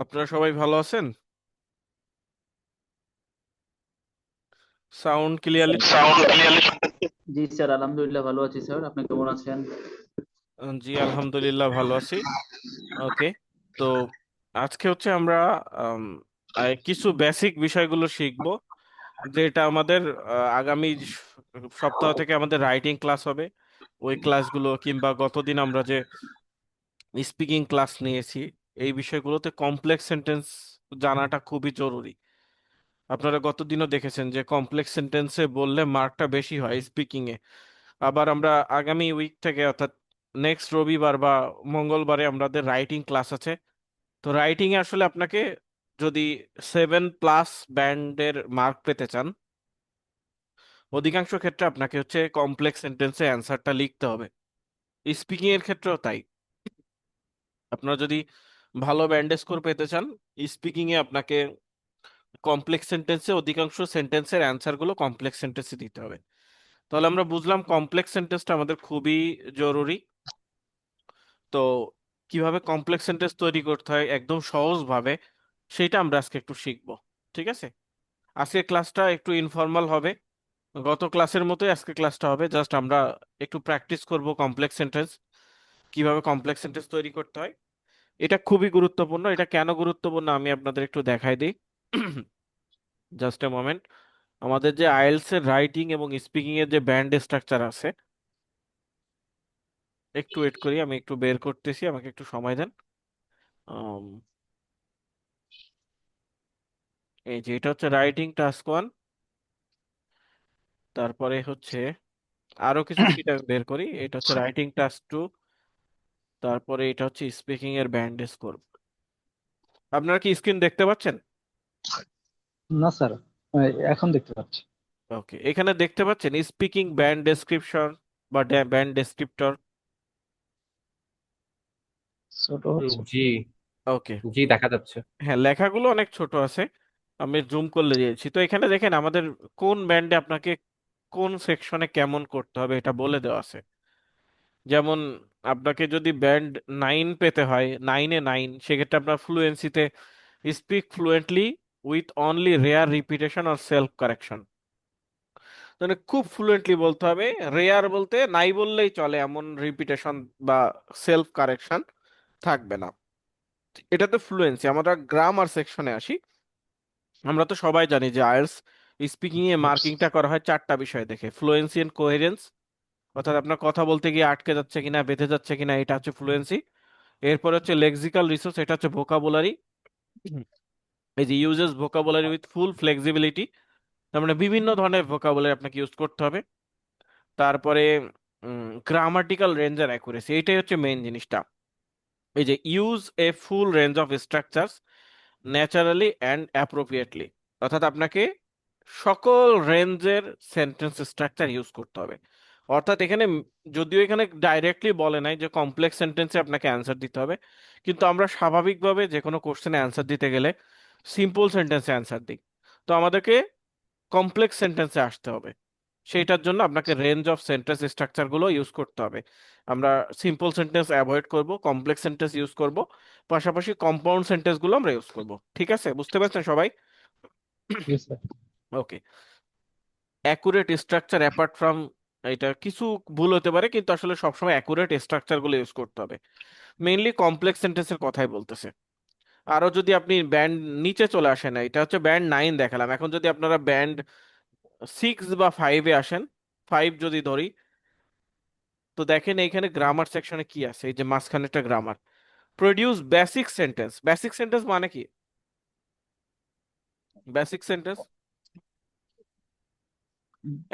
আপনারা সবাই ভালো আছেন? সাউন্ড ক্লিয়ারলি সাউন্ড শুনতেছেন? ক্লিয়ারলি শুনতেছি। জি স্যার, আলহামদুলিল্লাহ ভালো আছি স্যার। আপনি কেমন আছেন? জি, আলহামদুলিল্লাহ ভালো আছি। ওকে। তো আজকে হচ্ছে আমরা আম, কিছু বেসিক বিষয়গুলো শিখবো, যেটা আমাদের আগামী সপ্তাহ থেকে আমাদের রাইটিং ক্লাস হবে। ওই ক্লাসগুলো কিংবা গতদিন আমরা যে স্পিকিং ক্লাস নিয়েছি, এই বিষয়গুলোতে কমপ্লেক্স সেন্টেন্স জানাটা খুবই জরুরি। আপনারা গতদিনও দেখেছেন যে কমপ্লেক্স সেন্টেন্সে বললে মার্কটা বেশি হয় স্পিকিং এ। আবার আমরা আগামী উইক থেকে অর্থাৎ নেক্সট রবিবার বা মঙ্গলবারে আমাদের রাইটিং ক্লাস আছে। তো রাইটিং এ আসলে আপনাকে যদি 7+ ব্যান্ডের মার্ক পেতে চান, অধিকাংশ ক্ষেত্রে আপনাকে হচ্ছে কমপ্লেক্স সেন্টেন্সে অ্যান্সারটা লিখতে হবে। স্পিকিং এর ক্ষেত্রেও তাই। আপনারা যদি ভালো ব্যান্ড স্কোর পেতে চান, স্পিকিং এ আপনাকে কমপ্লেক্স সেন্টেন্সে অধিকাংশ সেন্টেন্সের অ্যান্সার গুলো কমপ্লেক্স সেন্টেন্সে দিতে হবে। তাহলে আমরা বুঝলাম কমপ্লেক্স সেন্টেন্সটা আমাদের খুবই জরুরি। তো কিভাবে কমপ্লেক্স সেন্টেন্স তৈরি করতে হয় একদম সহজ ভাবে, সেটা আমরা আজকে একটু শিখবো। ঠিক আছে। আজকে ক্লাসটা একটু ইনফর্মাল হবে। গত ক্লাসের মতোই আজকে ক্লাসটা হবে, জাস্ট আমরা একটু প্র্যাকটিস করব কমপ্লেক্স সেন্টেন্স, কিভাবে কমপ্লেক্স সেন্টেন্স তৈরি করতে হয়। এটা খুবই গুরুত্বপূর্ণ। এটা কেন গুরুত্বপূর্ণ আমি আপনাদের একটু দেখাই দিই। Just a moment. আমাদের যে আইএলটিএস এর রাইটিং এবং স্পিকিং এর যে ব্যান্ড স্ট্রাকচার আছে, একটু ওয়েট করি, আমি একটু বের করতেছি, আমাকে একটু সময় দেন। আম, এই যে এটা হচ্ছে রাইটিং টাস্ক 1। তারপরে হচ্ছে আরো কিছু শিট আমি বের করি, এটা হচ্ছে রাইটিং টাস্ক 2। তারপরে এটা হচ্ছে স্পিকিং এর ব্যান্ড স্কোর। আপনারা কি স্ক্রিন দেখতে পাচ্ছেন? না স্যার, এখন দেখতে পাচ্ছি। ওকে, এখানে দেখতে পাচ্ছেন স্পিকিং ব্যান্ড ডেসক্রিপশন বা ব্যান্ড ডেসক্রিপ্টর। ছোট হচ্ছে। জি, ওকে। জি দেখা যাচ্ছে। হ্যাঁ, লেখাগুলো অনেক ছোট আছে, আমি জুম করলে দিয়েছি। তো এখানে দেখেন আমাদের কোন ব্যান্ডে আপনাকে কোন সেকশনে কেমন করতে হবে এটা বলে দেওয়া আছে। যেমন আপনাকে যদি ব্যান্ড 9 পেতে হয়, 9-এ 9, সেক্ষেত্রে আপনার ফ্লুয়েন্সিতে speak fluently with only rare repetition or self correction. মানে খুব ফ্লুয়েন্টলি বলতে হবে। রেয়ার বলতে নাই বললেই চলে, এমন রিপিটেশন বা সেলফ কারেকশন থাকবে না। এটাতে ফ্লুয়েন্সি। আমরা গ্রামার সেকশনে আসি। আমরা তো সবাই জানি যে আইএলটিএস স্পিকিং এ মার্কিংটা করা হয় 4টা বিষয় দেখে: ফ্লুয়েন্সি এন্ড কোহেরেন্স, অর্থাৎ আপনার কথা বলতে গিয়ে আটকে যাচ্ছে কিনা, বেঁধে যাচ্ছে কিনা, এটা হচ্ছে ফ্লুয়েন্সি। এরপর হচ্ছে লেক্সিক্যাল রিসোর্স, এটা হচ্ছে ভোকাবুলারি। এই যে uses vocabulary with full flexibility, তার মানে বিভিন্ন ধরনের ভোকাবুলারি আপনাকে ইউজ করতে হবে। তারপরে গ্রামাটিক্যাল রেঞ্জ আর অ্যাকুরেসি, এইটাই হচ্ছে মেইন জিনিসটা। এই যে use a full range of structures naturally and appropriately, অর্থাৎ আপনাকে সকল রেঞ্জের সেন্টেন্স স্ট্রাকচার ইউজ করতে হবে। অর্থাৎ এখানে যদিও এখানে ডাইরেক্টলি বলে নাই যে কমপ্লেক্স সেন্টেন্সে আপনাকে অ্যান্সার দিতে হবে, কিন্তু আমরা স্বাভাবিকভাবে যে কোনো কোশ্চেনে অ্যান্সার দিতে গেলে সিম্পল সেন্টেন্সে অ্যান্সার দিই। তো আমাদেরকে কমপ্লেক্স সেন্টেন্সে আসতে হবে। সেইটার জন্য আপনাকে রেঞ্জ অফ সেন্টেন্স স্ট্রাকচার গুলো ইউজ করতে হবে। আমরা সিম্পল সেন্টেন্স অ্যাভয়েড করব, কমপ্লেক্স সেন্টেন্স ইউজ করব, পাশাপাশি কম্পাউন্ড সেন্টেন্স গুলো আমরা ইউজ করব। ঠিক আছে, বুঝতে পারছেন সবাই? জি sir. Okay. Accurate structure apart from, এটা কিছু ভুল হতে পারে কিন্তু আসলে সবসময় অ্যাকুরেট স্ট্রাকচার গুলো ইউজ করতে হবে। মেইনলি কমপ্লেক্স সেন্টেন্সের কথাই বলতেছে। আরো যদি আপনি ব্যান্ড নিচে চলে আসেন, এটা হচ্ছে ব্যান্ড 9 দেখালাম, এখন যদি আপনারা ব্যান্ড 6 বা 5-এ আসেন, 5 যদি ধরি, তো দেখেন এইখানে গ্রামার সেকশনে কি আছে। এই যে মাঝখানে একটা grammar, produce basic sentence. Basic sentence মানে কি? বেসিক সেন্টেন্স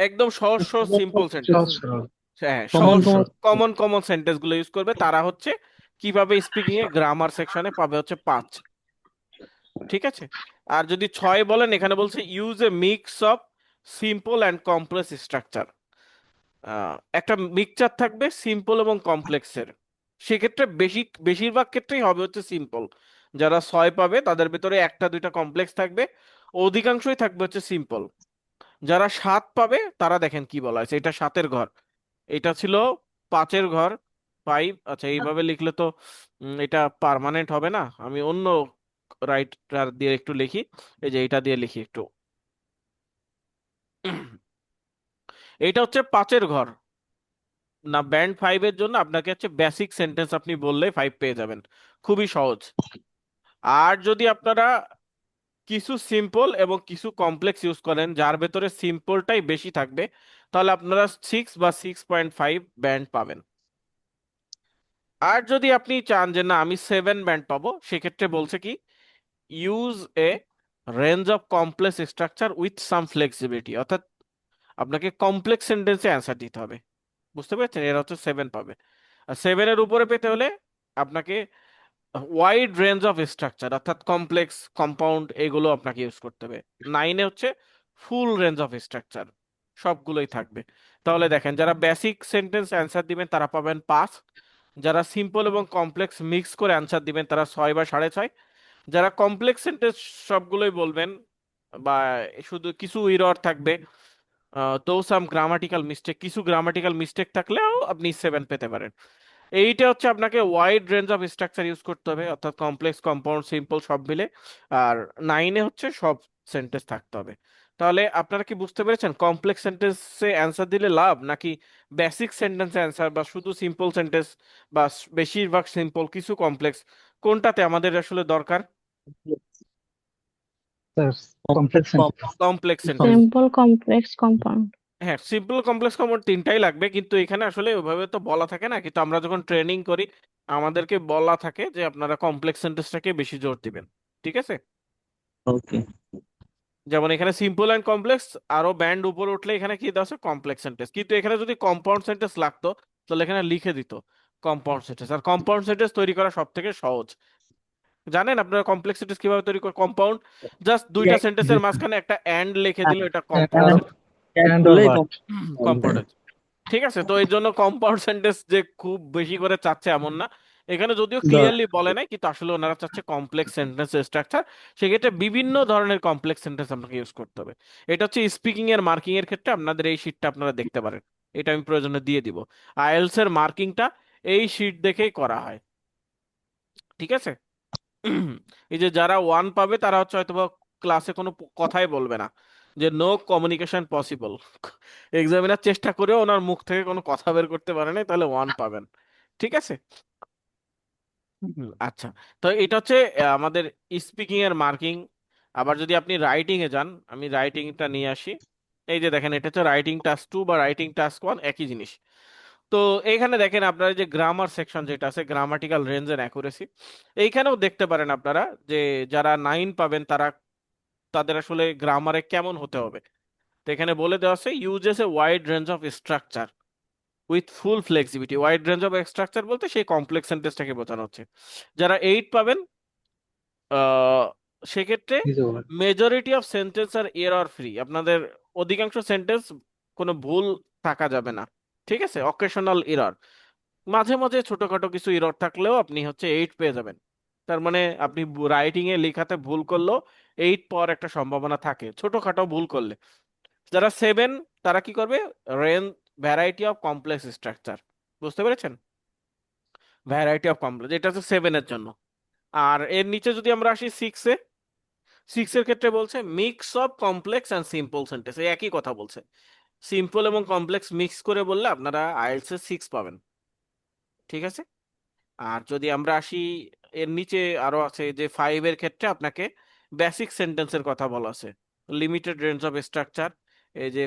একদম সহজ সহজ সিম্পল সেন্টেন্স। সহজ সরল। হ্যাঁ, কমন সহজ কমন। কমন কমন সেন্টেন্স গুলো ইউজ করবে। তারা হচ্ছে কিভাবে স্পিকিং এ গ্রামার সেকশনে পাবে হচ্ছে 5। ঠিক আছে। আর যদি 6 বলেন, এখানে বলছে use a mix of simple and complex structure. একটা মিক্সচার থাকবে সিম্পল এবং কমপ্লেক্সের। সেক্ষেত্রে বেশিরভাগ ক্ষেত্রেই হবে হচ্ছে সিম্পল। যারা 6 পাবে তাদের ভেতরে একটা দুইটা কমপ্লেক্স থাকবে, অধিকাংশই থাকবে হচ্ছে সিম্পল। যারা 7 পাবে তারা দেখেন কি বলা হয়েছে, এটা 7-এর ঘর, এটা ছিল 5-এর ঘর। 5, আচ্ছা এইভাবে লিখলে তো এটা পার্মানেন্ট হবে না, আমি অন্য রাইটার দিয়ে একটু লিখি, এই যে এটা দিয়ে লিখি একটু। এইটা হচ্ছে 5-এর ঘর না, ব্যান্ড 5-এর জন্য আপনাকে হচ্ছে বেসিক সেন্টেন্স আপনি বললে 5 পেয়ে যাবেন, খুবই সহজ। আর যদি আপনারা কিছু সিম্পল এবং কিছু কমপ্লেক্স ইউজ করেন যার ভেতরে সিম্পলটাই বেশি থাকবে, তাহলে আপনারা 6 বা 6.5 ব্যান্ড পাবেন। আর যদি আপনি চান যে না আমি 7 ব্যান্ড পাবো, সেক্ষেত্রে বলছে কি, use a range of complex structure with some flexibility, অর্থাৎ আপনাকে কমপ্লেক্স সেন্টেন্সে অ্যান্সার দিতে হবে। বুঝতে পেরেছেন? এরা হচ্ছে 7 পাবে। আর 7-এর উপরে পেতে হলে আপনাকে ওয়াইড রেঞ্জ অফ স্ট্রাকচার অর্থাৎ কমপ্লেক্স কম্পাউন্ড এগুলো আপনাকে ইউজ করতে হবে। 9-এ হচ্ছে ফুল রেঞ্জ অফ স্ট্রাকচার, সবগুলোই থাকবে। তাহলে দেখেন, যারা বেসিক সেন্টেন্স অ্যান্সার দিবেন তারা পাবেন 5, যারা সিম্পল এবং কমপ্লেক্স মিক্স করে অ্যান্সার দিবেন তারা 6 বা 6.5, যারা কমপ্লেক্স সেন্টেন্স সবগুলোই বলবেন বা শুধু কিছু ইরর থাকবে, তো সাম গ্রামাটিক্যাল মিস্টেক, কিছু গ্রামাটিক্যাল মিস্টেক থাকলেও আপনি 7 পেতে পারেন। এইটা হচ্ছে আপনাকে wide range of structure use করতে হবে, অর্থাৎ কমপ্লেক্স কম্পাউন্ড সিম্পল সব মিলে। আর 9-এ হচ্ছে সব সেন্টেন্স থাকতে হবে। তাহলে আপনারা কি বুঝতে পেরেছেন কমপ্লেক্স সেন্টেন্সে অ্যান্সার দিলে লাভ নাকি বেসিক সেন্টেন্সে অ্যান্সার, বা শুধু সিম্পল সেন্টেন্স বা বেশিরভাগ সিম্পল কিছু কমপ্লেক্স, কোনটাতে আমাদের আসলে দরকার? Sir, complex sentence. Complex sentence. Simple complex compound. হ্যাঁ, সিম্পল কমপ্লেক্স কম্পাউন্ড তিনটাই লাগবে, কিন্তু এখানে আসলে ওইভাবে তো বলা থাকে না, কিন্তু আমরা যখন ট্রেনিং করি আমাদেরকে বলা থাকে যে আপনারা কমপ্লেক্স সেন্টেন্সটাকে বেশি জোর দিবেন। ঠিক আছে? ওকে। যেমন এখানে সিম্পল অ্যান্ড কমপ্লেক্স, আরো ব্যান্ড উপরে উঠলে এখানে কি দেওয়া আছে কমপ্লেক্স সেন্টেন্স, কিন্তু এখানে যদি কম্পাউন্ড সেন্টেন্স লাগতো তাহলে এখানে লিখে দিত কম্পাউন্ড সেন্টেন্স। আর কম্পাউন্ড সেন্টেন্স তৈরি করা সব থেকে সহজ। জানেন আপনারা কমপ্লেক্স সেন্টেন্স কিভাবে তৈরি করে? কম্পাউন্ড, জাস্ট দুইটা জি সেন্টেন্সের মাঝখানে একটা অ্যান্ড লিখে দিল, এটা কম্পাউন্ড স্যার, অ্যান্ড অর করলেই বাট। কম্পাউন্ড। ঠিক আছে, তো এই জন্য কম্পাউন্ড সেন্টেন্স যে খুব বেশি করে চাচ্ছে এমন না, এখানে যদিও ক্লিয়ারলি বলে নাই, কিন্তু আসলে ওনারা চাচ্ছে কমপ্লেক্স সেন্টেন্স স্ট্রাকচার। সেক্ষেত্রে বিভিন্ন ধরনের কমপ্লেক্স সেন্টেন্স আপনাকে ইউজ করতে হবে। এটা হচ্ছে স্পিকিং এর মার্কিং এর ক্ষেত্রে আপনাদের এই শীটটা আপনারা দেখতে পারেন, এটা আমি প্রয়োজনে দিয়ে দিব। আইএলস এর মার্কিংটা এই শীট দেখেই করা হয়। ঠিক আছে? এই যে যারা 1 পাবে তারা হচ্ছে হয়তোবা ক্লাসে কোনো কথাই বলবে না, যে নো কমিউনিকেশন পসিবল, এক্সামিনার চেষ্টা করেও ওনার মুখ থেকে কোনো কথা বের করতে পারে নাই, তাহলে 1 পাবেন। ঠিক আছে? আচ্ছা, তো এটা হচ্ছে আমাদের স্পিকিং এর মার্কিং। আবার যদি আপনি রাইটিং এ যান, আমি রাইটিংটা নিয়ে আসি। এই যে দেখেন, এটা হচ্ছে রাইটিং টাস্ক 2 বা রাইটিং টাস্ক 1, একই জিনিস। তো এইখানে দেখেন আপনারা যে গ্রামার সেকশন যেটা আছে, গ্রামাটিক্যাল রেঞ্জ এন্ড অ্যাকুরেসি, এইখানেও দেখতে পারেন আপনারা যে যারা 9 পাবেন তারা, তাদের আসলে গ্রামারে কেমন হতে হবে। তো এখানে বলে দেওয়া আছে uses a wide range of structure with full flexibility. Wide range of structure বলতে সেই কমপ্লেক্স সেন্টেন্সটাকে বোঝানো হচ্ছে। যারা 8 পাবেন আহ সেক্ষেত্রে majority of sentence are error free, আপনাদের অধিকাংশ সেন্টেন্স কোনো ভুল থাকা যাবে না। ঠিক আছে? অকেশনাল এরর, মাঝে মাঝে ছোটখাটো কিছু এরর থাকলেও আপনি হচ্ছে 8 পেয়ে যাবেন। তার মানে আপনি রাইটিং এ লেখাতে ভুল করলেও 8 পাওয়ার একটা সম্ভাবনা থাকে ছোটখাটো ভুল করলে। যারা 7 তারা কি করবে? Range, variety of complex structure. বুঝতে পেরেছেন? ভ্যারাইটি অফ কমপ্লেক্স, এটা হচ্ছে 7-এর জন্য। আর এর নিচে যদি আমরা আসি 6-এ, 6-এর ক্ষেত্রে বলছে mix of complex and simple sentence, এই একই কথা বলছে। সিম্পল এবং কমপ্লেক্স মিক্স করে বললে আপনারা আইএলটিএস এ 6 পাবেন। ঠিক আছে? আর যদি আমরা আসি এর নিচে, আরো আছে যে 5-এর ক্ষেত্রে আপনাকে বেসিক সেন্টেন্সের কথা বলা আছে, লিমিটেড রেঞ্জ অফ স্ট্রাকচার। এই যে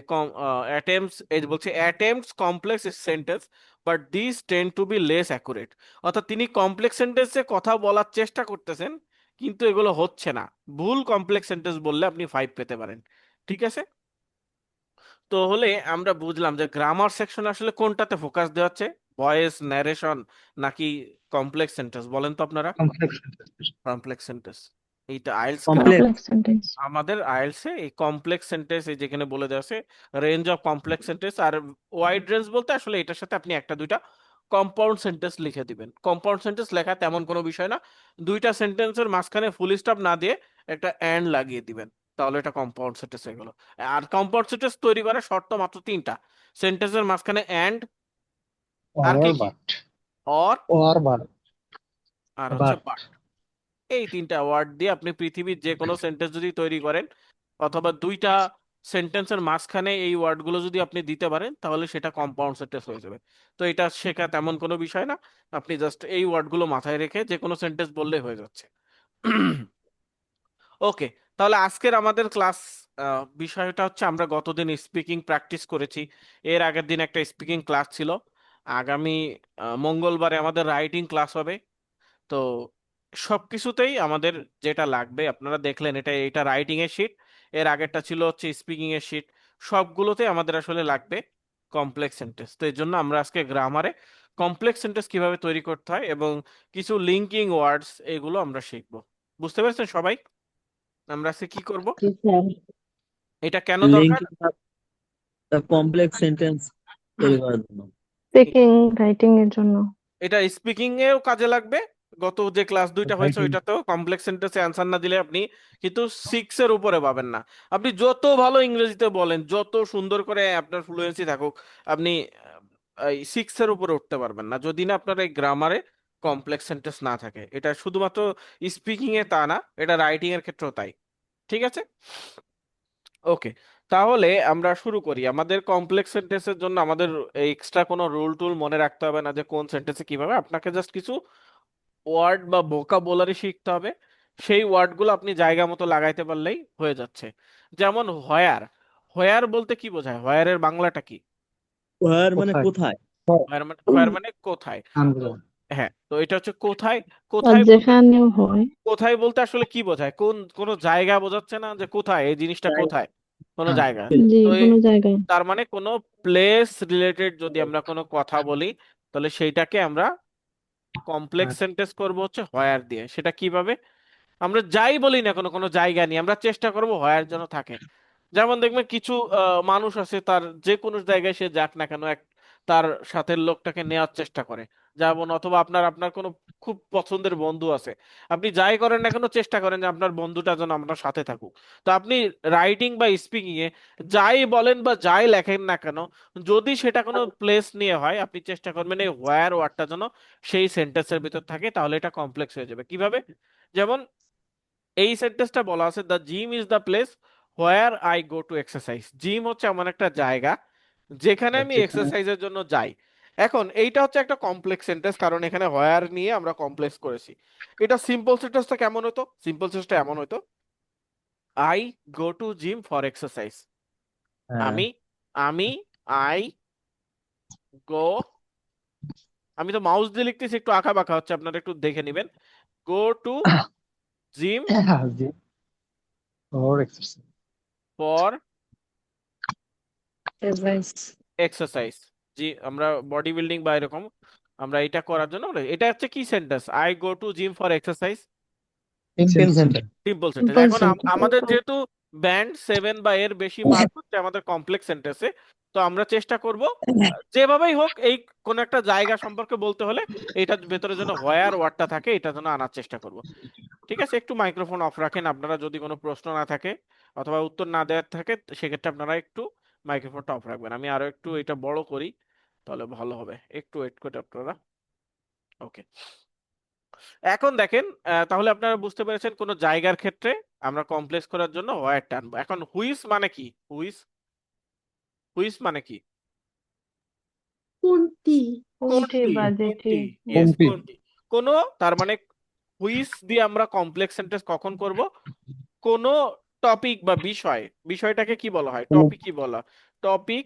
অ্যাটেম্পটস, এই যে বলছে attempts complex sentence but this tend to be less accurate, অর্থাৎ তিনি কমপ্লেক্স সেন্টেন্সে কথা বলার চেষ্টা করতেছেন কিন্তু এগুলো হচ্ছে না, ভুল কমপ্লেক্স সেন্টেন্স বললে আপনি 5 পেতে পারেন। ঠিক আছে? তো হলে আমরা বুঝলাম যে গ্রামার সেকশন আসলে কোনটাতে ফোকাস দেওয়া হচ্ছে, ভয়েস ন্যারেশন নাকি কমপ্লেক্স সেন্টেন্স, বলেন তো আপনারা? কমপ্লেক্স। Complex sentence. এইটা IELTS grammar, complex. Complex sentence. আমাদের আইএলটিএস এ এই কমপ্লেক্স সেন্টেন্স এই যেখানে বলে দেওয়া আছে রেঞ্জ অফ কমপ্লেক্স সেন্টেন্স, আর ওয়াইড রেঞ্জ বলতে আসলে এটার সাথে আপনি একটা দুইটা কম্পাউন্ড সেন্টেন্স লিখে দিবেন। কম্পাউন্ড সেন্টেন্স লেখা তেমন কোনো বিষয় না, দুইটা সেন্টেন্সের মাঝখানে ফুল স্টপ না দিয়ে একটা এন্ড লাগিয়ে দিবেন, তাহলে এটা কম্পাউন্ড সেন্টেন্স হয়ে গেল। আর কম্পাউন্ড সেন্টেন্স তৈরি করার শর্ত মাত্র 3টা, সেন্টেন্সের মাঝখানে এন্ড, আর অর কি কি, বাট। Or, or but. আর হচ্ছে বাট। বাট। এই তিনটা ওয়ার্ড দিয়ে আপনি পৃথিবীর যে কোনো সেন্টেন্স যদি তৈরি করেন, অথবা দুইটা সেন্টেন্সের মাঝখানে এই ওয়ার্ডগুলো যদি আপনি দিতে পারেন, তাহলে সেটা কম্পাউন্ড সেন্টেন্স হয়ে যাবে। তো এটা শেখা তেমন কোনো বিষয় না, আপনি জাস্ট এই ওয়ার্ডগুলো মাথায় রেখে যে কোনো সেন্টেন্স বললেই হয়ে যাচ্ছে। ওকে, তাহলে আজকের আমাদের ক্লাস বিষয়টা হচ্ছে, আমরা গতদিন স্পিকিং প্র্যাকটিস করেছি, এর আগের দিন একটা স্পিকিং ক্লাস ছিল, আগামী মঙ্গলবারে আমাদের রাইটিং ক্লাস হবে। তো সবকিছুতেই আমাদের যেটা লাগবে আপনারা দেখলেন, এটা রাইটিং এর শিট, এর আগেরটা ছিল হচ্ছে স্পিকিং এর শিট, সবগুলোতে আমাদের আসলে লাগবে কমপ্লেক্স সেন্টেন্স। তো এই জন্য আমরা আজকে গ্রামারে কমপ্লেক্স সেন্টেন্স কিভাবে তৈরি করতে হয় এবং কিছু লিঙ্কিং ওয়ার্ডস এগুলো আমরা শিখবো। বুঝতে পেরেছেন সবাই আমরা আজকে কি করব, Yes, sir. এটা কেন দরকার? লিঙ্কিং কমপ্লেক্স সেন্টেন্স তৈরি করার জন্য। Speaking, writing এর জন্য। এটা স্পিকিং এও কাজে লাগবে, গত যে ক্লাস দুইটা হয়েছে Writing. ওইটাতেও কমপ্লেক্স সেন্টেন্সে অ্যান্সার না দিলে আপনি কিন্তু 6 এর উপরে পাবেন না। আপনি যত ভালো ইংরেজিতে বলেন, যত সুন্দর করে আপনার ফ্লুয়েন্সি থাকুক, আপনি 6 এর উপরে উঠতে পারবেন না যদি না আপনার এই গ্রামারে কমপ্লেক্স সেন্টেন্স না থাকে। এটা শুধুমাত্র স্পিকিং এ তা না, এটা রাইটিং এর ক্ষেত্রেও তাই। ঠিক আছে, ওকে, তাহলে আমরা শুরু করি। আমাদের কমপ্লেক্স সেন্টেন্সের জন্য আমাদের এক্সট্রা কোনো রুল টুল মনে রাখতে হবে না যে কোন সেন্টেন্সে কিভাবে, আপনাকে জাস্ট কিছু ওয়ার্ড বা ভোকাবুলারি শিখতে হবে, সেই ওয়ার্ডগুলো আপনি জায়গা মতো লাগাইতে পারলেই হয়ে যাচ্ছে। যেমন হোয়ার, হোয়ার বলতে কি বোঝায়, হোয়ারের বাংলাটা কি? ওয়ার মানে কোথায়? কোথায়? হোয়ার মানে কোথায়। তো আন্দোলন। হ্যাঁ, তো এটা হচ্ছে কোথায়। আর কোথায় বলতে, যেখানেও হয়। কোথায় বলতে আসলে কি বোঝায়, কোনো জায়গা বোঝাচ্ছে না যে কোথায় এই জিনিসটা, কোথায় কোনো হ্যাঁ। জায়গা। জি, তো কোনো জায়গায়। তার মানে কোনো প্লেস রিলেটেড যদি আমরা কোনো কথা বলি, তাহলে সেইটাকে আমরা কমপ্লেক্স সেন্টেন্স করব হচ্ছে হোয়ার দিয়ে। সেটা কিভাবে, আমরা যাই বলি না কোনো কোনো জায়গা নিয়ে আমরা চেষ্টা করব হোয়ার যেন থাকে। যেমন দেখবেন কিছু মানুষ আছে, তার যে কোনো জায়গায় সে যাক না কেন, তার সাথের লোকটাকে নেওয়ার চেষ্টা করে। যেমন অথবা আপনার আপনার কোনো খুব পছন্দের বন্ধু আছে, আপনি যাই করেন না কেন চেষ্টা করেন যে আপনার বন্ধুটা যেন আপনার সাথে থাকুক। তো আপনি রাইটিং বা স্পিকিং এ যাই বলেন বা যাই লেখেন না কেন, যদি সেটা কোনো প্লেস নিয়ে হয়, আপনি চেষ্টা করবেন এই হোয়ার ওয়ার্ডটা যেন সেই সেন্টেন্সের ভিতর থাকে, তাহলে এটা কমপ্লেক্স হয়ে যাবে। কিভাবে, যেমন এই সেন্টেন্সটা বলা আছে, the gym is the place where I go to exercise. Gym হচ্ছে এমন একটা জায়গা যেখানে আমি যেখানে এক্সারসাইজের জন্য যাই। এখন এইটা হচ্ছে একটা কমপ্লেক্স সেন্টেন্স, কারণ এখানে হোয়ার নিয়ে আমরা কমপ্লেক্স করেছি। এটা সিম্পল সেন্টেন্সটা কেমন হতো, সিম্পল সেন্টেন্সটা এমন হতো, I go to gym for exercise. হ্যাঁ, আমি আমি আই গো, আমি তো মাউস দিয়ে লিখতেছি, একটু আঁকা বাঁকা হচ্ছে, আপনারা একটু দেখে নেবেন। গো টু জিম জি, or exercise. For Advice. Exercise. জি, আমরা বডি বিল্ডিং বা এরকম আমরা এটা করার জন্য এটা হচ্ছে কি sentence, I go to gym for exercise, Simple sentence. Simple sentence. Simple এখন sentence. আমাদের যেহেতু ব্যান্ড 7 বা এর বেশি মার্ক হচ্ছে আমাদের কমপ্লেক্স সেন্টেন্সে, তো আমরা চেষ্টা করব যেভাবেই হোক এই কোন একটা জায়গা সম্পর্কে বলতে হলে এটার ভেতরে যেন হোয়ার ওয়ার্ডটা থাকে, এটা যেন আনার চেষ্টা করব। ঠিক আছে, একটু মাইক্রোফোন অফ রাখেন আপনারা, যদি কোনো প্রশ্ন না থাকে অথবা উত্তর না দেওয়ার থাকে সেক্ষেত্রে আপনারা একটু মাইক্রোফোনটা অফ রাখবেন। আমি আরো একটু এটা বড় করি, তাহলে ভালো হবে, একটু ওয়েট করে আপনারা। ওকে, এখন দেখেন, তাহলে আপনারা বুঝতে পেরেছেন কোন জায়গার ক্ষেত্রে আমরা কমপ্লেক্স করার জন্য হোয়ার টানবো। এখন হুইস মানে কি, হুইস, হুইস মানে কি, কোনটি? কোনটি কোনটি, বা যেটি। কোনটি, ইয়েস কোনটি? কোনটি, কোন, তার মানে হুইস দিয়ে আমরা কমপ্লেক্স সেন্টেন্স কখন করব, কোন টপিক বা বিষয়, বিষয়টাকে কি বলা হয়, কোনো টপিক কি বলা, টপিক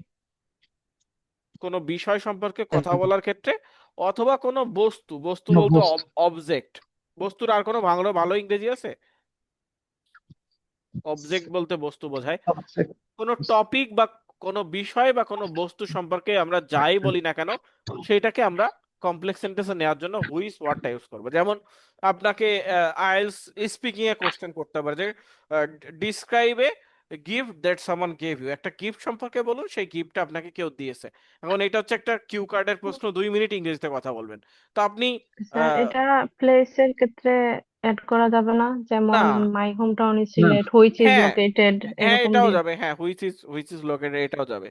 কোনো বিষয় সম্পর্কে কথা বলার ক্ষেত্রে, অথবা কোনো বস্তু, বস্তু কোনো বলতে বস্তু। অবজেক্ট, বস্তুর আর কোনো ভালো ভালো ইংরেজি আছে, অবজেক্ট বলতে বস্তু বোঝায়। কোনো টপিক বা কোনো বিষয় বা কোনো বস্তু সম্পর্কে আমরা যাই বলি না কেন, সেটাকে আমরা কমপ্লেক্স সেন্টেন্সে নেওয়ার জন্য হুইস ওয়ার্ডটা ইউজ করবো। যেমন আপনাকে আইএলটিএস স্পিকিং এ কোশ্চেন করতে পারে যে describe a gift that someone gave you, একটা গিফট সম্পর্কে বলুন, সেই গিফটটা আপনাকে কেউ দিয়েছে। এখন এটা হচ্ছে একটা কিউ কার্ডের প্রশ্ন, 2 মিনিট ইংরেজিতে কথা বলবেন। তো আপনি স্যার আহ, এটা প্লেসের ক্ষেত্রে অ্যাড করা যাবে না, না, যেমন মাই হোম টাউন ইজ না, সিলেট, হুইচ ইজ হ্যাঁ লোকেটেড, হ্যাঁ এরকম এটাও দিয়ে। যাবে, হ্যাঁ হুইচ ইজ লোকেটেড এটাও যাবে।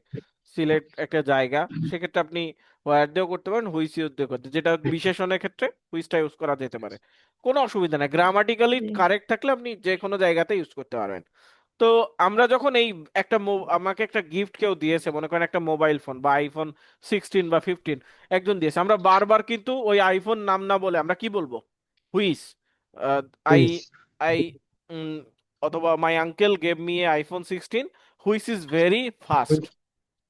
সিলেট একটা জায়গা, সেক্ষেত্রে আপনি ওয়্যার দিয়েও করতে পারেন, হুইচ ইউজ দিয়ে করতে, যেটা বিশেষণের ক্ষেত্রে হুইচটা ইউজ করা যেতে পারে, কোনো অসুবিধা নাই, গ্রামাটিক্যালি জি কারেক্ট থাকলে আপনি যে কোনো জায়গাতে ইউজ করতে পারবেন। তো আমরা যখন এই আমাকে একটা গিফট কেউ দিয়েছে, মনে করেন একটা মোবাইল ফোন বা iPhone 16 বা 15 একজন দিয়েছে, আমরা বারবার কিন্তু ওই আইফোন নাম না বলে আমরা কি বলবো, হুইস, আই please. আই অথবা my uncle gave me a iPhone 16 which is very fast,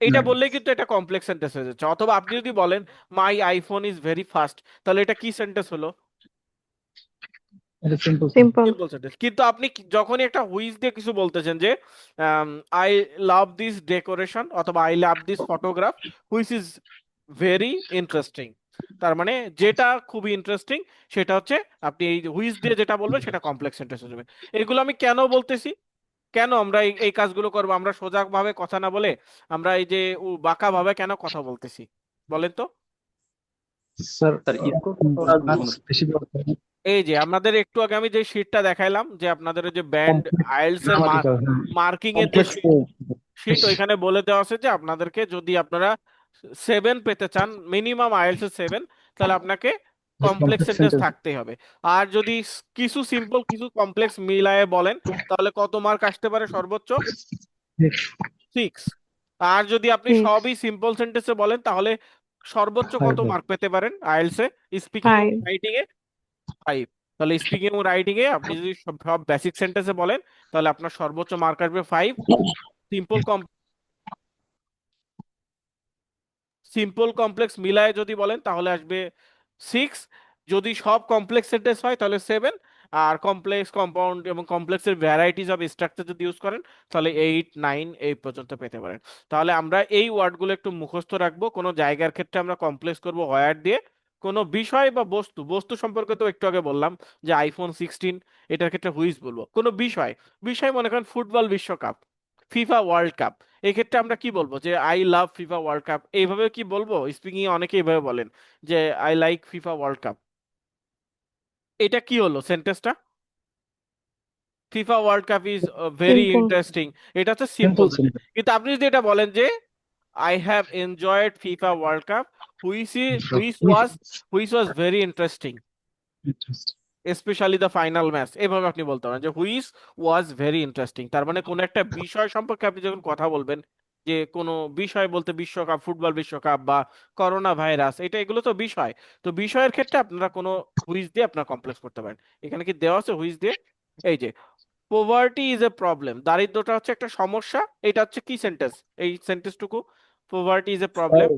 এটা না, বললেই কিন্তু এটা কমপ্লেক্স সেন্টেন্স হয়ে যাচ্ছে। অথবা আপনি যদি বলেন my iPhone is very fast, তাহলে এটা কি সেন্টেন্স হলো, এটা simple sentence. Simple. Simple sentence. কিন্তু আপনি যখনই একটা হুইজ দিয়ে কিছু বলতেছেন যে আই লাভ দিস ডেকোরেশন অথবা I love this photograph which is very interesting, তার মানে যেটা খুবই ইন্টারেস্টিং সেটা হচ্ছে, আপনি এই হুইজ দিয়ে যেটা বলবেন সেটা কমপ্লেক্স সেন্টেন্স হয়ে যাবে। এগুলো আমি কেন বলতেছি, কেন আমরা এই কাজগুলো করবো, আমরা সোজা ভাবে কথা না বলে আমরা এই যে বাঁকা ভাবে কেন কথা বলতেছি, বলেন তো। স্যার স্যার স্কোর কত আসবে মার্কস কোনো? বেশি পাওয়ার জন্য এই যে আপনাদের একটু আগে আমি যে শিটটা দেখাইলাম, যে আপনাদের ওই যে ব্যান্ড কমপ্লিট আইএলটিএস এর গ্রামাটিক্যাল, হ্যাঁ, মার্কিং এর যে কমপ্লেক্স শীট, ওইখানে বলে দেওয়া আছে যে আপনাদেরকে যদি আপনারা 7 পেতে চান, মিনিমাম আইএলটিএস 7, তাহলে আপনাকে কমপ্লেক্স কমপ্লেক্স সেন্টেন্স সেন্টেন্স। থাকতেই হবে। আর যদি কিছু সিম্পল কিছু কমপ্লেক্স মিলায়ে বলেন, তাহলে কত মার্ক আসতে পারে সর্বোচ্চ, 6। আর যদি আপনি সিক্স, সবই সিম্পল সেন্টেন্সে বলেন, তাহলে সর্বোচ্চ কত 5। মার্ক পেতে পারেন আইএলটিএস এ, স্পিকিং এবং ফাইভ। রাইটিং এ 5। তাহলে স্পিকিং এবং রাইটিং এ আপনি যদি সব সব বেসিক সেন্টেন্সে বলেন, তাহলে আপনার সর্বোচ্চ মার্ক আসবে 5। সিম্পল সিম্পল কমপ্লেক্স মিলায় যদি বলেন তাহলে আসবে 6। যদি সব কমপ্লেক্স সেন্টেন্স হয় তাহলে 7। আর কমপ্লেক্স কম্পাউন্ড এবং কমপ্লেক্সের ভ্যারাইটিজ অফ স্ট্রাকচার যদি ইউজ করেন, তাহলে 8 9 এই পর্যন্ত পেতে পারেন। তাহলে আমরা এই ওয়ার্ডগুলো একটু মুখস্থ রাখবো। কোনো জায়গার ক্ষেত্রে আমরা কমপ্লেক্স করব হোয়ার দিয়ে, কোনো বিষয় বা বস্তু, বস্তু সম্পর্কে তো একটু আগে বললাম যে iPhone 16, এটার ক্ষেত্রে হুইজ বলবো। কোনো বিষয়, বিষয় মনে করেন ফুটবল বিশ্বকাপ, ফিফা ওয়ার্ল্ড কাপ, এই ক্ষেত্রে আমরা কি বলবো, যে I love FIFA world cup, এইভাবে কি বলবো, স্পিকিং এ অনেকে এইভাবে বলেন যে I like FIFA world cup. এটা কি হলো সেন্টেন্সটা, FIFA world cup is very simple. Interesting, এটা হচ্ছে সিম্পল সিম্পল সেন্টেন্স। সেন্টেন্স। কিন্তু আপনি যদি এটা বলেন যে I have enjoyed FIFA world cup which was which was very interesting specially the final match, এভাবে আপনি বলতে পারেন যে হুইচ ওয়াজ ভেরি ইন্টারেস্টিং। তার মানে কোন একটা বিষয় সম্পর্কে আপনি যখন কথা বলবেন, যে কোনো বিষয় বলতে বিশ্বকাপ, ফুটবল বিশ্বকাপ বা করোনা ভাইরাস, এটা এগুলো তো বিষয়। তো বিষয়ের ক্ষেত্রে আপনারা কোনো হুইচ দিয়ে আপনারা কমপ্লেক্স করতে পারেন। এখানে কি দেওয়া আছে হুইচ দিয়ে, এই যে পোভার্টি ইজ এ প্রবলেম, দারিদ্রটা হচ্ছে একটা সমস্যা, এটা হচ্ছে কি সেন্টেন্স, এই সেন্টেন্সটুকু, পোভার্টি ইজ এ প্রবলেম,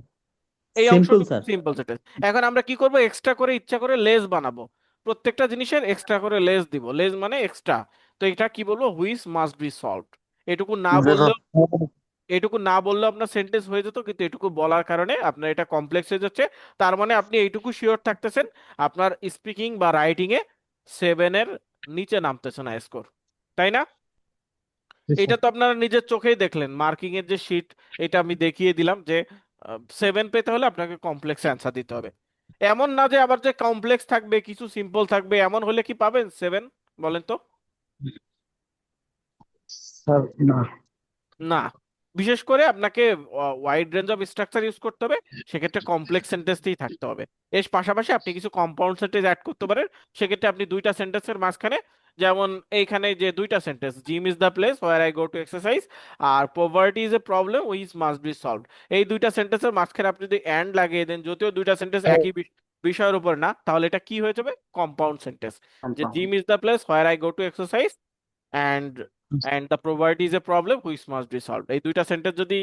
এই সিম্পল অংশটুকু স্যার। Simple sentence. এখন আমরা কি করব, এক্সট্রা করে ইচ্ছা করে লেস বানাবো, প্রত্যেকটা জিনিসের এক্সট্রা করে লেস দিব, লেস মানে এক্সট্রা। তো এটা কি বলবো, হুইচ মাস্ট বি সলভড, এটুকু না বললেও, এটুকু না বললেও আপনার সেন্টেন্স হয়ে যেত, কিন্তু এটুকু বলার কারণে আপনার এটা কমপ্লেক্স হয়ে যাচ্ছে। তার মানে আপনি এইটুকু শিওর থাকতেছেন আপনার স্পিকিং বা রাইটিং এ 7-এর নিচে নামতেছে না স্কোর, তাই না? এটা তো আপনারা নিজের চোখেই দেখলেন, মার্কিং এর যে শিট, এটা আমি দেখিয়ে দিলাম যে 7 পেতে হলে আপনাকে কমপ্লেক্স অ্যান্সার দিতে হবে। এমন না যে আবার যে কমপ্লেক্স থাকবে কিছু সিম্পল থাকবে, এমন হলে কি পাবেন 7, বলেন তো। স্যার না, না, বিশেষ করে আপনাকে wide range of structure use করতে হবে, সেক্ষেত্রে কমপ্লেক্স সেন্টেন্সই থাকতে হবে। এর পাশাপাশি আপনি কিছু কম্পাউন্ড সেন্টেন্স অ্যাড করতে পারেন, সেক্ষেত্রে আপনি দুইটা সেন্টেন্সের মাঝখানে, যেমন এইখানে যে দুইটা sentence, gym is the place where I go to exercise আর poverty is a problem which must be solved, এই দুইটা সেন্টেন্সের মাঝখানে আপনি যদি অ্যান্ড লাগিয়ে দেন, যদিও দুইটা সেন্টেন্স একই বিষয়ের উপর না, তাহলে এটা কি হয়ে যাবে, কম্পাউন্ড সেন্টেন্স। যে gym is the place where I go to exercise and the poverty is a problem which must be solved, এই দুইটা সেন্টেন্স যদি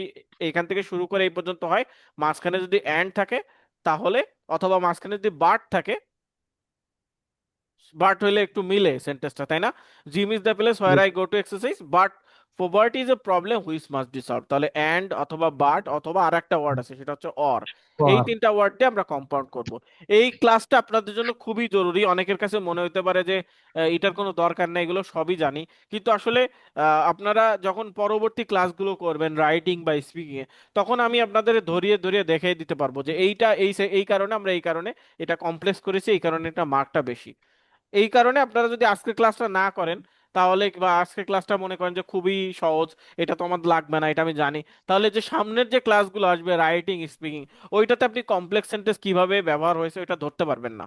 এখান থেকে শুরু করে এই পর্যন্ত হয়, মাঝখানে যদি অ্যান্ড থাকে তাহলে, অথবা মাঝখানে যদি বাট থাকে, বাট হইলে একটু মিলে সেন্টেন্সটা, তাই না? Gym is the place where I go to exercise but poverty is a problem which must be solve. তাহলে অ্যান্ড অথবা বাট অথবা আর একটা ওয়ার্ড আছে, সেটা হচ্ছে অর। এই or তিনটা ওয়ার্ড দিয়ে আমরা কম্পাউন্ড করব। এই ক্লাসটা আপনাদের জন্য খুবই জরুরি। অনেকের কাছে মনে হতে পারে যে এটার কোনো দরকার নেই, এগুলো সবই জানি, কিন্তু আসলে আপনারা যখন পরবর্তী ক্লাসগুলো করবেন রাইটিং বা স্পিকিং এ, তখন আমি আপনাদের ধরিয়ে ধরিয়ে দেখিয়ে দিতে পারবো যে এইটা এই কারণে আমরা এই কারণে এটা কমপ্লেক্স করেছি, এই কারণে এটা মার্কটা বেশি। এই কারণে আপনারা যদি আজকের ক্লাসটা না করেন, তাহলে বা আজকের ক্লাসটা মনে করেন যে খুবই সহজ, এটা তো আমার লাগবে না, এটা আমি জানি, তাহলে যে সামনের যে ক্লাসগুলো আসবে রাইটিং স্পিকিং, ওইটাতে আপনি কমপ্লেক্স সেন্টেন্স কিভাবে ব্যবহার হয়েছে ওইটা ধরতে পারবেন না।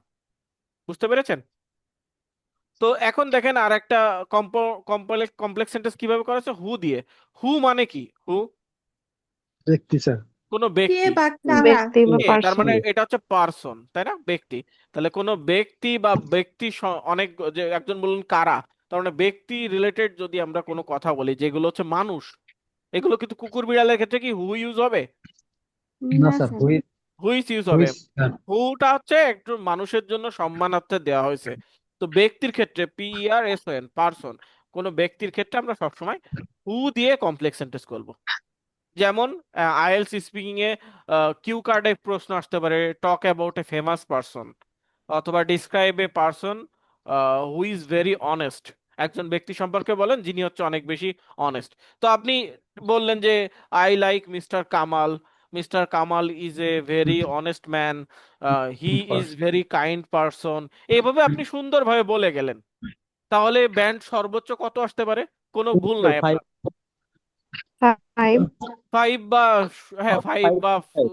বুঝতে পেরেছেন? তো এখন দেখেন আর একটা কমপ্লেক্স সেন্টেন্স কিভাবে করা হচ্ছে, হু দিয়ে। হু মানে কি? হু ব্যক্তি স্যার। কোনো কে ব্যক্তি। বা কারা? ব্যক্তি বা কে তার পার্সন। মানে এটা হচ্ছে পার্সন, তাই না? ব্যক্তি। তাহলে কোনো ব্যক্তি বা অনেক, যে একজন বলুন কারা, তার মানে ব্যক্তি রিলেটেড যদি আমরা কোনো কথা বলি যেগুলো হচ্ছে মানুষ, এগুলো কিন্তু কুকুর বিড়ালের ক্ষেত্রে কি হু ইউজ হবে? না না স্যার, স্যার। হুইচ ইউজ হবে। Which sir. হুটা হচ্ছে একটু মানুষের জন্য সম্মানার্থে দেওয়া হয়েছে। তো ব্যক্তির ক্ষেত্রে PERSON, পার্সন, কোনো ব্যক্তির ক্ষেত্রে আমরা সবসময় হু দিয়ে কমপ্লেক্স সেন্টেন্স করব। যেমন আইএলস স্পিকিং এ কিউ কার্ডে প্রশ্ন আসতে পারে, talk about a famous person, অথবা describe a person who is very honest. একজন ব্যক্তি সম্পর্কে বলেন যিনি হচ্ছে অনেক বেশি অনেস্ট। তো আপনি বললেন যে I like mister Kamal, mister Kamal is a very honest man, he is very kind person. এইভাবে আপনি সুন্দরভাবে বলে গেলেন। তাহলে ব্যান্ড সর্বোচ্চ কত আসতে পারে? কোনো ভুল নাই ফাইভ আপনার। 5। 5 বা হ্যাঁ 5 ফাইভ বা ফাইভ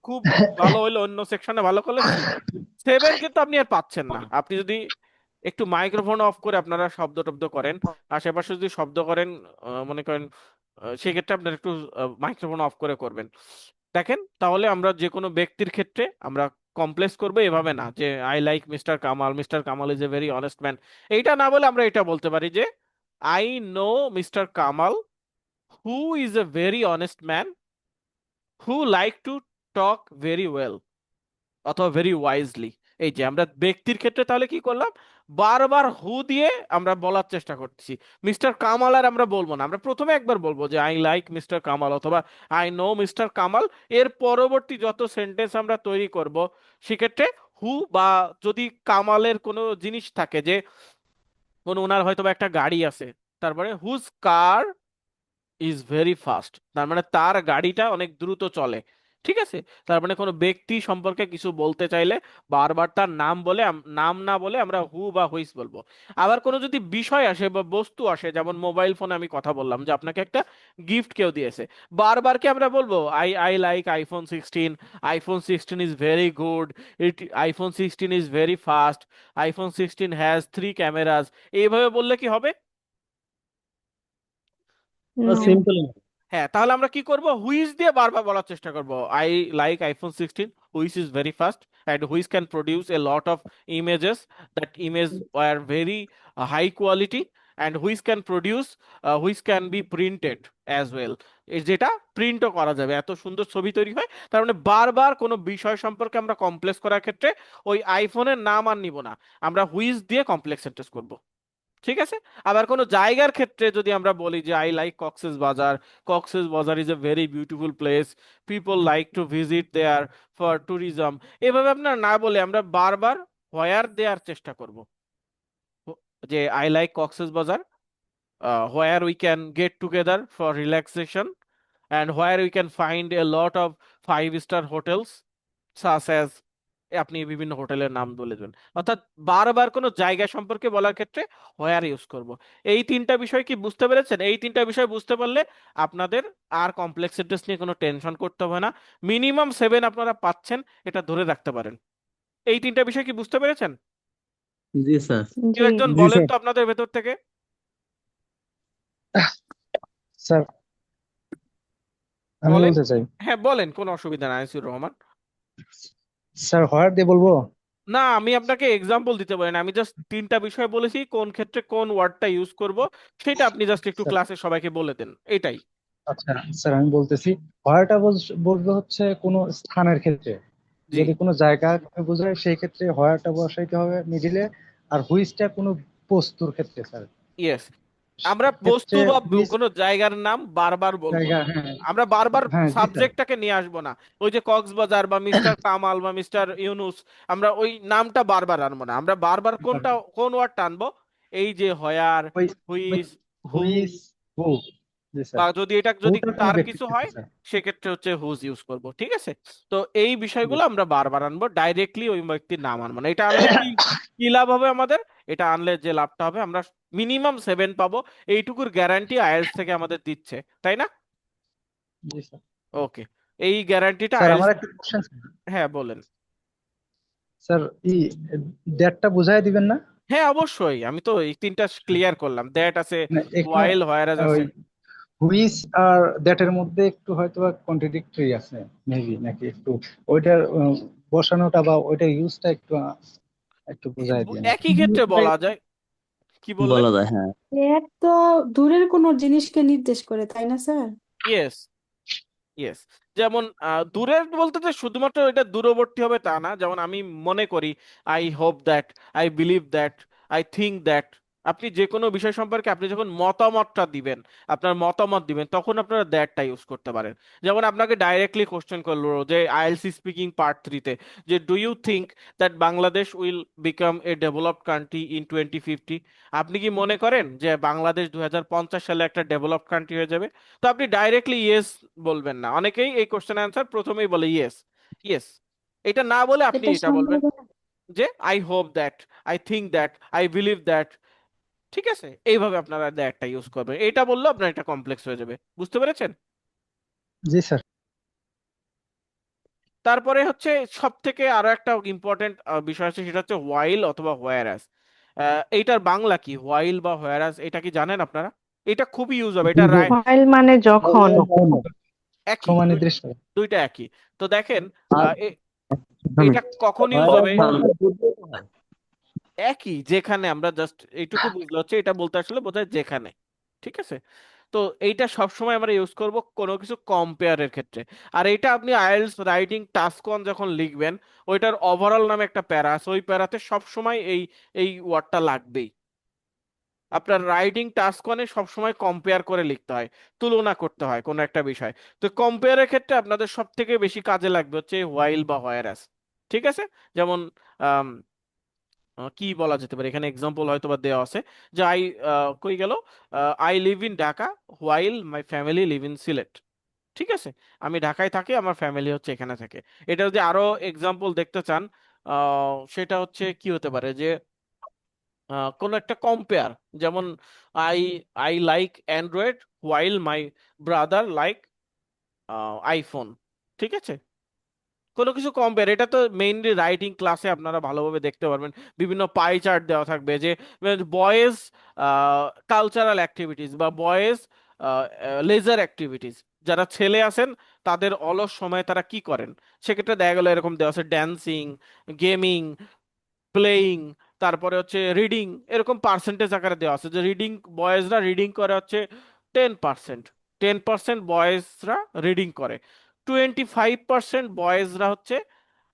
খুব ভালো হইলে অন্য সেকশনে ভালো করলে 6। 7 কিন্তু আপনি আর পাচ্ছেন না। আপনি যদি একটু মাইক্রোফোন অফ করে আপনারা শব্দ টব্দ করেন, আশেপাশে যদি শব্দ করেন, মনে করেন, সেক্ষেত্রে আপনার একটু মাইক্রোফোন অফ করে করবেন। দেখেন তাহলে আমরা যে কোনো ব্যক্তির ক্ষেত্রে আমরা কমপ্লেক্স করবো এভাবে না যে I like mister Kamal, mister Kamal is a very honest man. এইটা না বলে আমরা এটা বলতে পারি যে I know mister Kamal who is a very honest man, who like to talk very well, অথবা ভেরি ওয়াইজলি। এই যে আমরা ব্যক্তির ক্ষেত্রে তাহলে কি করলাম, বারবার হু দিয়ে আমরা বলার চেষ্টা করতেছি। মিস্টার কামাল আর আমরা বলবো না, আমরা প্রথমে একবার বলবো যে আই লাইক মিস্টার কামাল অথবা আই নো মিস্টার কামাল। এর পরবর্তী যত সেন্টেন্স আমরা তৈরি করব, সেক্ষেত্রে হু বা যদি কামালের কোনো জিনিস থাকে, যে কোনো ওনার হয়তো বা একটা গাড়ি আছে, তারপরে whose car is very fast, তার মানে তার গাড়িটা অনেক দ্রুত চলে। ঠিক আছে? তার মানে কোনো ব্যক্তি সম্পর্কে কিছু বলতে চাইলে বারবার তার নাম বলে নাম না বলে আমরা হু বা হুইস বলবো। আবার কোনো যদি বিষয় আসে বা বস্তু আসে, যেমন মোবাইল ফোনে আমি কথা বললাম যে আপনাকে একটা গিফট কেউ দিয়েছে, বারবার কি আমরা বলবো I I like iPhone 16, iPhone 16 is very good, it iPhone 16 is very fast, iPhone 16 has 3 cameras. এইভাবে বললে কি হবে? নো। সিম্পল। হ্যাঁ, তাহলে আমরা কি করব, হুইচ দিয়ে বারবার বলার চেষ্টা করব I like iPhone 16, which is very fast, and which can produce a lot of images, that image are very high quality, and which can be printed as well, যেটা প্রিন্টও করা যাবে, এত সুন্দর ছবি তৈরি হয়। তার মানে বারবার কোনো বিষয় সম্পর্কে আমরা কমপ্লেক্স করার ক্ষেত্রে ওই আইফোনের নাম আর নিব না, আমরা হুইচ দিয়ে কমপ্লেক্স সেন্টেন্স করব। ঠিক আছে? আবার কোনো জায়গার ক্ষেত্রে যদি আমরা বলি যে I like Cox's Bazar, Cox's Bazar is a very beautiful place, people like to visit there for tourism, এভাবে আপনার না বলে আমরা বারবার হোয়ার দেওয়ার চেষ্টা করব। যে আই লাইক কক্সেস বাজার, where we can get together for relaxation, and where we can find a lot of 5-star hotels such as, আপনি বিভিন্ন হোটেলের নাম বলে দেবেন। অর্থাৎ বারবার কোনো জায়গা সম্পর্কে বলার ক্ষেত্রে হোয়ার ইউজ করব। এই তিনটা বিষয় কি বুঝতে পেরেছেন? এই তিনটা বিষয় বুঝতে পারলে আপনাদের আর কমপ্লেক্স সেন্টেন্স নিয়ে কোনো টেনশন করতে হবে না। মিনিমাম 7 আপনারা পাচ্ছেন, এটা ধরে রাখতে পারেন। এই তিনটা বিষয় কি বুঝতে পেরেছেন? জি স্যার। কেউ জি। একজন জি বলেন স্যার। তো আপনাদের ভেতর থেকে। স্যার আমি বলেন। বলতে চাই। হ্যাঁ বলেন, কোনো অসুবিধা নাই, আনিসুর রহমান। স্যার হোয়ার দিয়ে বলবো? না, আমি আপনাকে এক্সাম্পল দিতে পারি না, আমি জাস্ট তিনটা বিষয় বলেছি, কোন ক্ষেত্রে কোন ওয়ার্ডটা ইউজ করব সেটা আপনি জাস্ট একটু স্যার ক্লাসে সবাইকে বলে দেন, এটাই। আচ্ছা স্যার, আমি বলতেছি হোয়ারটা বলবো হচ্ছে কোনো স্থানের ক্ষেত্রে, জি। যদি কোনো জায়গা বোঝায় সেই ক্ষেত্রে হোয়ারটা বসাইতে হবে মিডিলে, আর হুইচটা কোনো বস্তুর ক্ষেত্রে স্যার। ইয়েস। আমরা বস্তু সেক্ষেত্রে বা হুইচ কোনো জায়গার নাম বারবার বলবো জায়গা, না। হ্যাঁ। আমরা বারবার হ্যাঁ, জি স্যার। সাবজেক্টটাকে নিয়ে আসবো না। ওই যে কক্সবাজার বা মিস্টার কামাল বা মিস্টার ইউনুস, আমরা ওই নামটা বারবার আনবো না। আমরা বারবার কোনটা, কোন ওয়ার্ডটা আনবো? এই যে হয়ার, ওই হুইজ, হু, হুইচ, হু, জি বা স্যার। যদি এটা যদি হুটা কোনো তার কিছু ব্যক্তির ক্ষেত্রে হয় স্যার। সেক্ষেত্রে হচ্ছে হুজ ইউজ করব, ঠিক আছে? তো এই জি বিষয়গুলো স্যার। আমরা বারবার আনবো, ডাইরেক্টলি ওই ব্যক্তির নাম আনবো না। এটা আনলে কি কি লাভ হবে আমাদের? এটা আনলে যে লাভটা হবে, আমরা মিনিমাম 7 পাবো, এইটুকুর গ্যারান্টি আইএলটিএস থেকে আমাদের দিচ্ছে, তাই না? জি স্যার। ওকে, এই গ্যারান্টিটা স্যার আমার আইএলটিএস। একটা কোশ্চেন হ্যাঁ বলেন। স্যার, ডেটটা বুঝাই দিবেন না? হ্যাঁ অবশ্যই, আমি তো এই তিনটা ক্লিয়ার করলাম, দ্যাট আছে, মানে এখানে হোয়াইল, হোয়ারাজ ওই আছে। হুইচ আর দ্যাটের মধ্যে একটু হয়তো বা কন্ট্রাডিক্টরি আছে, মেবি, নাকি একটু ওইটার বসানোটা বা ওইটার ইউজটা একটু একটু বুঝাই দিন। একই ক্ষেত্রে বলা যায়। কি বললেন? বলা যায়, হ্যাঁ। এর তো দূরের কোনো জিনিসকে নির্দেশ করে, তাই না স্যার? Yes, yes. যেমন দূরের বলতে যে শুধুমাত্র এটা দূরবর্তী হবে তা না। যেমন আমি মনে করি, I hope that, I believe that, I think that. আপনি যে কোনো বিষয় সম্পর্কে আপনি যখন মতামতটা দিবেন, আপনার মতামত দিবেন, তখন আপনারা দ্যাটটা ইউজ করতে পারেন। যেমন আপনাকে ডাইরেক্টলি কোশ্চেন করলো যে আইএলসি স্পিকিং পার্ট 3-তে, যে do you think that Bangladesh will become a developed country in 2050? আপনি কি মনে করেন যে বাংলাদেশ 2050 সালে একটা ডেভেলপড কান্ট্রি হয়ে যাবে? তো আপনি ডাইরেক্টলি ইয়েস বলবেন না। অনেকেই এই কোশ্চেন অ্যান্সার প্রথমেই বলে ইয়েস, ইয়েস। এটা না বলে আপনি এটা এটা বলবেন সম্ভব না। যে I hope that, I think that, I believe that. ঠিক আছে, এইভাবে আপনারা দ্যাটটা ইউজ করবেন। এটা বললে আপনার এটা কমপ্লেক্স হয়ে যাবে, বুঝতে পেরেছেন? জি স্যার। তারপরে হচ্ছে সব থেকে আরো একটা ইম্পর্টেন্ট বিষয় আছে, সেটা হচ্ছে হোয়াইল অথবা হোয়ারাস। এইটার বাংলা কি, হোয়াইল বা হোয়ারাস, এটা কি জানেন আপনারা? এটা খুবই ইউজ হবে, এটা দীর্ঘ while মানে যখন। একই, সময় নির্দিষ্ট। দুইটা একই। তো দেখেন, আর এটা কখন ইউজ হবে? হয়। একই, যেখানে আমরা জাস্ট এইটুকু বুঝলো হচ্ছে এটা বলতে আসলে বোঝায় যেখানে, ঠিক আছে? তো এইটা সবসময় আমরা ইউজ করব কোনো কিছু কম্পেয়ারের ক্ষেত্রে। আর এটা আপনি আইএলটিএস রাইটিং টাস্ক 1 যখন লিখবেন, ওইটার ওভারঅল নামে একটা প্যারা আছে, ওই প্যারাতে সবসময় এই এই ওয়ার্ডটা লাগবেই। আপনার রাইটিং টাস্ক 1-এ সবসময় কম্পেয়ার করে লিখতে হয়, তুলনা করতে হয় কোনো একটা বিষয়। তো কম্পেয়ারের ক্ষেত্রে আপনাদের সব থেকে বেশি কাজে লাগবে হচ্ছে হোয়াইল বা হোয়ারাস, ঠিক আছে? যেমন কি বলা যেতে পারে, এখানে এক্সাম্পল হয়তো বা দেওয়া আছে, যে কই গেল, I live in Dhaka while my family live in Sylhet. ঠিক আছে, আমি ঢাকায় থাকি, আমার ফ্যামিলি হচ্ছে এখানে থাকে। এটা যদি আরো এক্সাম্পল দেখতে চান, সেটা হচ্ছে কি হতে পারে, যে কোনো একটা কম্পেয়ার, যেমন I I like Android while my brother like iPhone. ঠিক আছে, কোনো কিছু কম্পেয়ার, এটা তো মেইনলি রাইটিং ক্লাসে আপনারা ভালোভাবে দেখতে পারবেন। বিভিন্ন পাই চার্ট দেওয়া থাকবে, যে বয়েজ কালচারাল অ্যাক্টিভিটিস বা বয়েজ লেজার অ্যাক্টিভিটিস, যারা ছেলে আছেন তাদের অলস সময় তারা কি করেন, সেক্ষেত্রে দেখা গেল এরকম দেওয়া আছে ড্যান্সিং, গেমিং, প্লেয়িং, তারপরে হচ্ছে রিডিং, এরকম পার্সেন্টেজ আকারে দেওয়া আছে, যে রিডিং, বয়েজরা রিডিং করে হচ্ছে 10%, 10% বয়েজরা রিডিং করে, 25% বয়েজরা হচ্ছে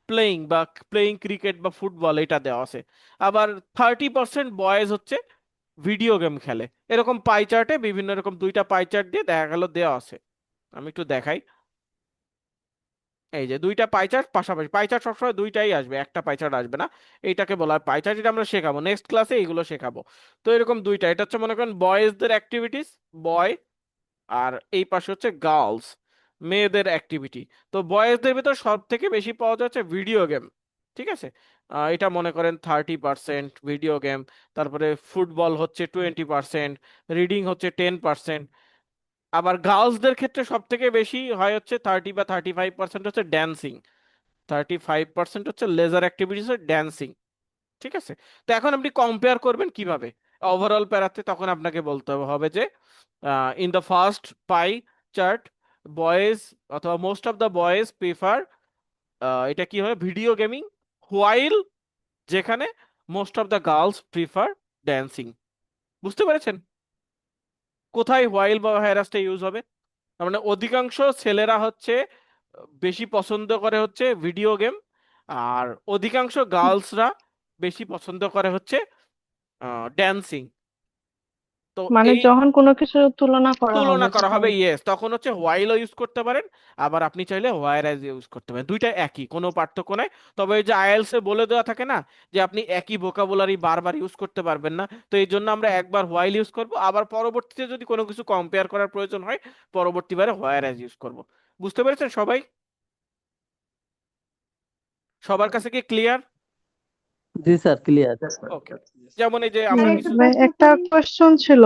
প্লেয়িং বা প্লেয়িং ক্রিকেট বা ফুটবল, এটা দেওয়া আছে। আবার 30% বয়েজ হচ্ছে ভিডিও গেম খেলে। এরকম পাই চার্টে বিভিন্ন রকম দুইটা পাই চার্ট দিয়ে দেখা গেল দেওয়া আছে। আমি একটু দেখাই, এই যে দুইটা পাই চার্ট পাশাপাশি, পাই চার্ট সবসময় দুইটাই আসবে, একটা পাই চার্ট আসবে না। এইটাকে বলা হয় পাই চার্ট, এটা আমরা শেখাবো নেক্সট ক্লাসে, এইগুলো শেখাবো। তো এরকম দুইটা, এটা হচ্ছে মনে করেন বয়েজদের অ্যাক্টিভিটিস, বয়, আর এই পাশে হচ্ছে গার্লস, মেয়েদের অ্যাক্টিভিটি। তো বয়েজদের ভিতর সব থেকে বেশি পাওয়া যাচ্ছে ভিডিও গেম, ঠিক আছে? এটা মনে করেন 30% ভিডিও গেম, তারপরে ফুটবল হচ্ছে 20%, রিডিং হচ্ছে 10%। আবার গার্লসদের ক্ষেত্রে সব থেকে বেশি হয় হচ্ছে 30 বা 35% হচ্ছে ড্যান্সিং, 35% হচ্ছে লেজার অ্যাক্টিভিটিস ড্যান্সিং। ঠিক আছে, তো এখন আপনি কম্পেয়ার করবেন কিভাবে ওভারঅল প্যারাতে? তখন আপনাকে বলতে হবে যে in the first pie chart boys অথবা most of the boys prefer, এটা কি হবে, ভিডিও গেমিং, হোয়াইল, যেখানে most of the girls prefer dancing. বুঝতে পেরেছেন কোথায় হোয়াইল বা হ্যারাসটা ইউজ হবে? তার মানে অধিকাংশ ছেলেরা হচ্ছে বেশি পছন্দ করে হচ্ছে ভিডিও গেম, আর অধিকাংশ গার্লসরা বেশি পছন্দ করে হচ্ছে ড্যান্সিং। তো মানে এই যখন কোনো কিছু তুলনা করা তুলনা হবে করা তখন হবে, ইয়েস, তখন হচ্ছে হোয়াইলও ইউজ করতে পারেন, আবার আপনি চাইলে হোয়ার অ্যাজ ইউজ করতে পারেন, দুইটা একই, কোনো পার্থক্য নাই। তবে এই যে আইএলস এ বলে দেওয়া থাকে না যে আপনি একই ভোকাবুলারি বারবার ইউজ করতে পারবেন না, তো এই জন্য আমরা একবার হোয়াইল ইউজ করব, আবার পরবর্তীতে যদি কোনো কিছু কম্পেয়ার করার প্রয়োজন হয় পরবর্তীবারে হোয়ার অ্যাজ ইউজ করব। বুঝতে পেরেছেন সবাই? সবার কাছে কি ক্লিয়ার? জি স্যার, ক্লিয়ার। Yes, sir. ওকে, যেমন এই যে স্যার আমরা একটা কিছু, ভাই, প্রশ্ন একটা করি। কোয়েশ্চন ছিল,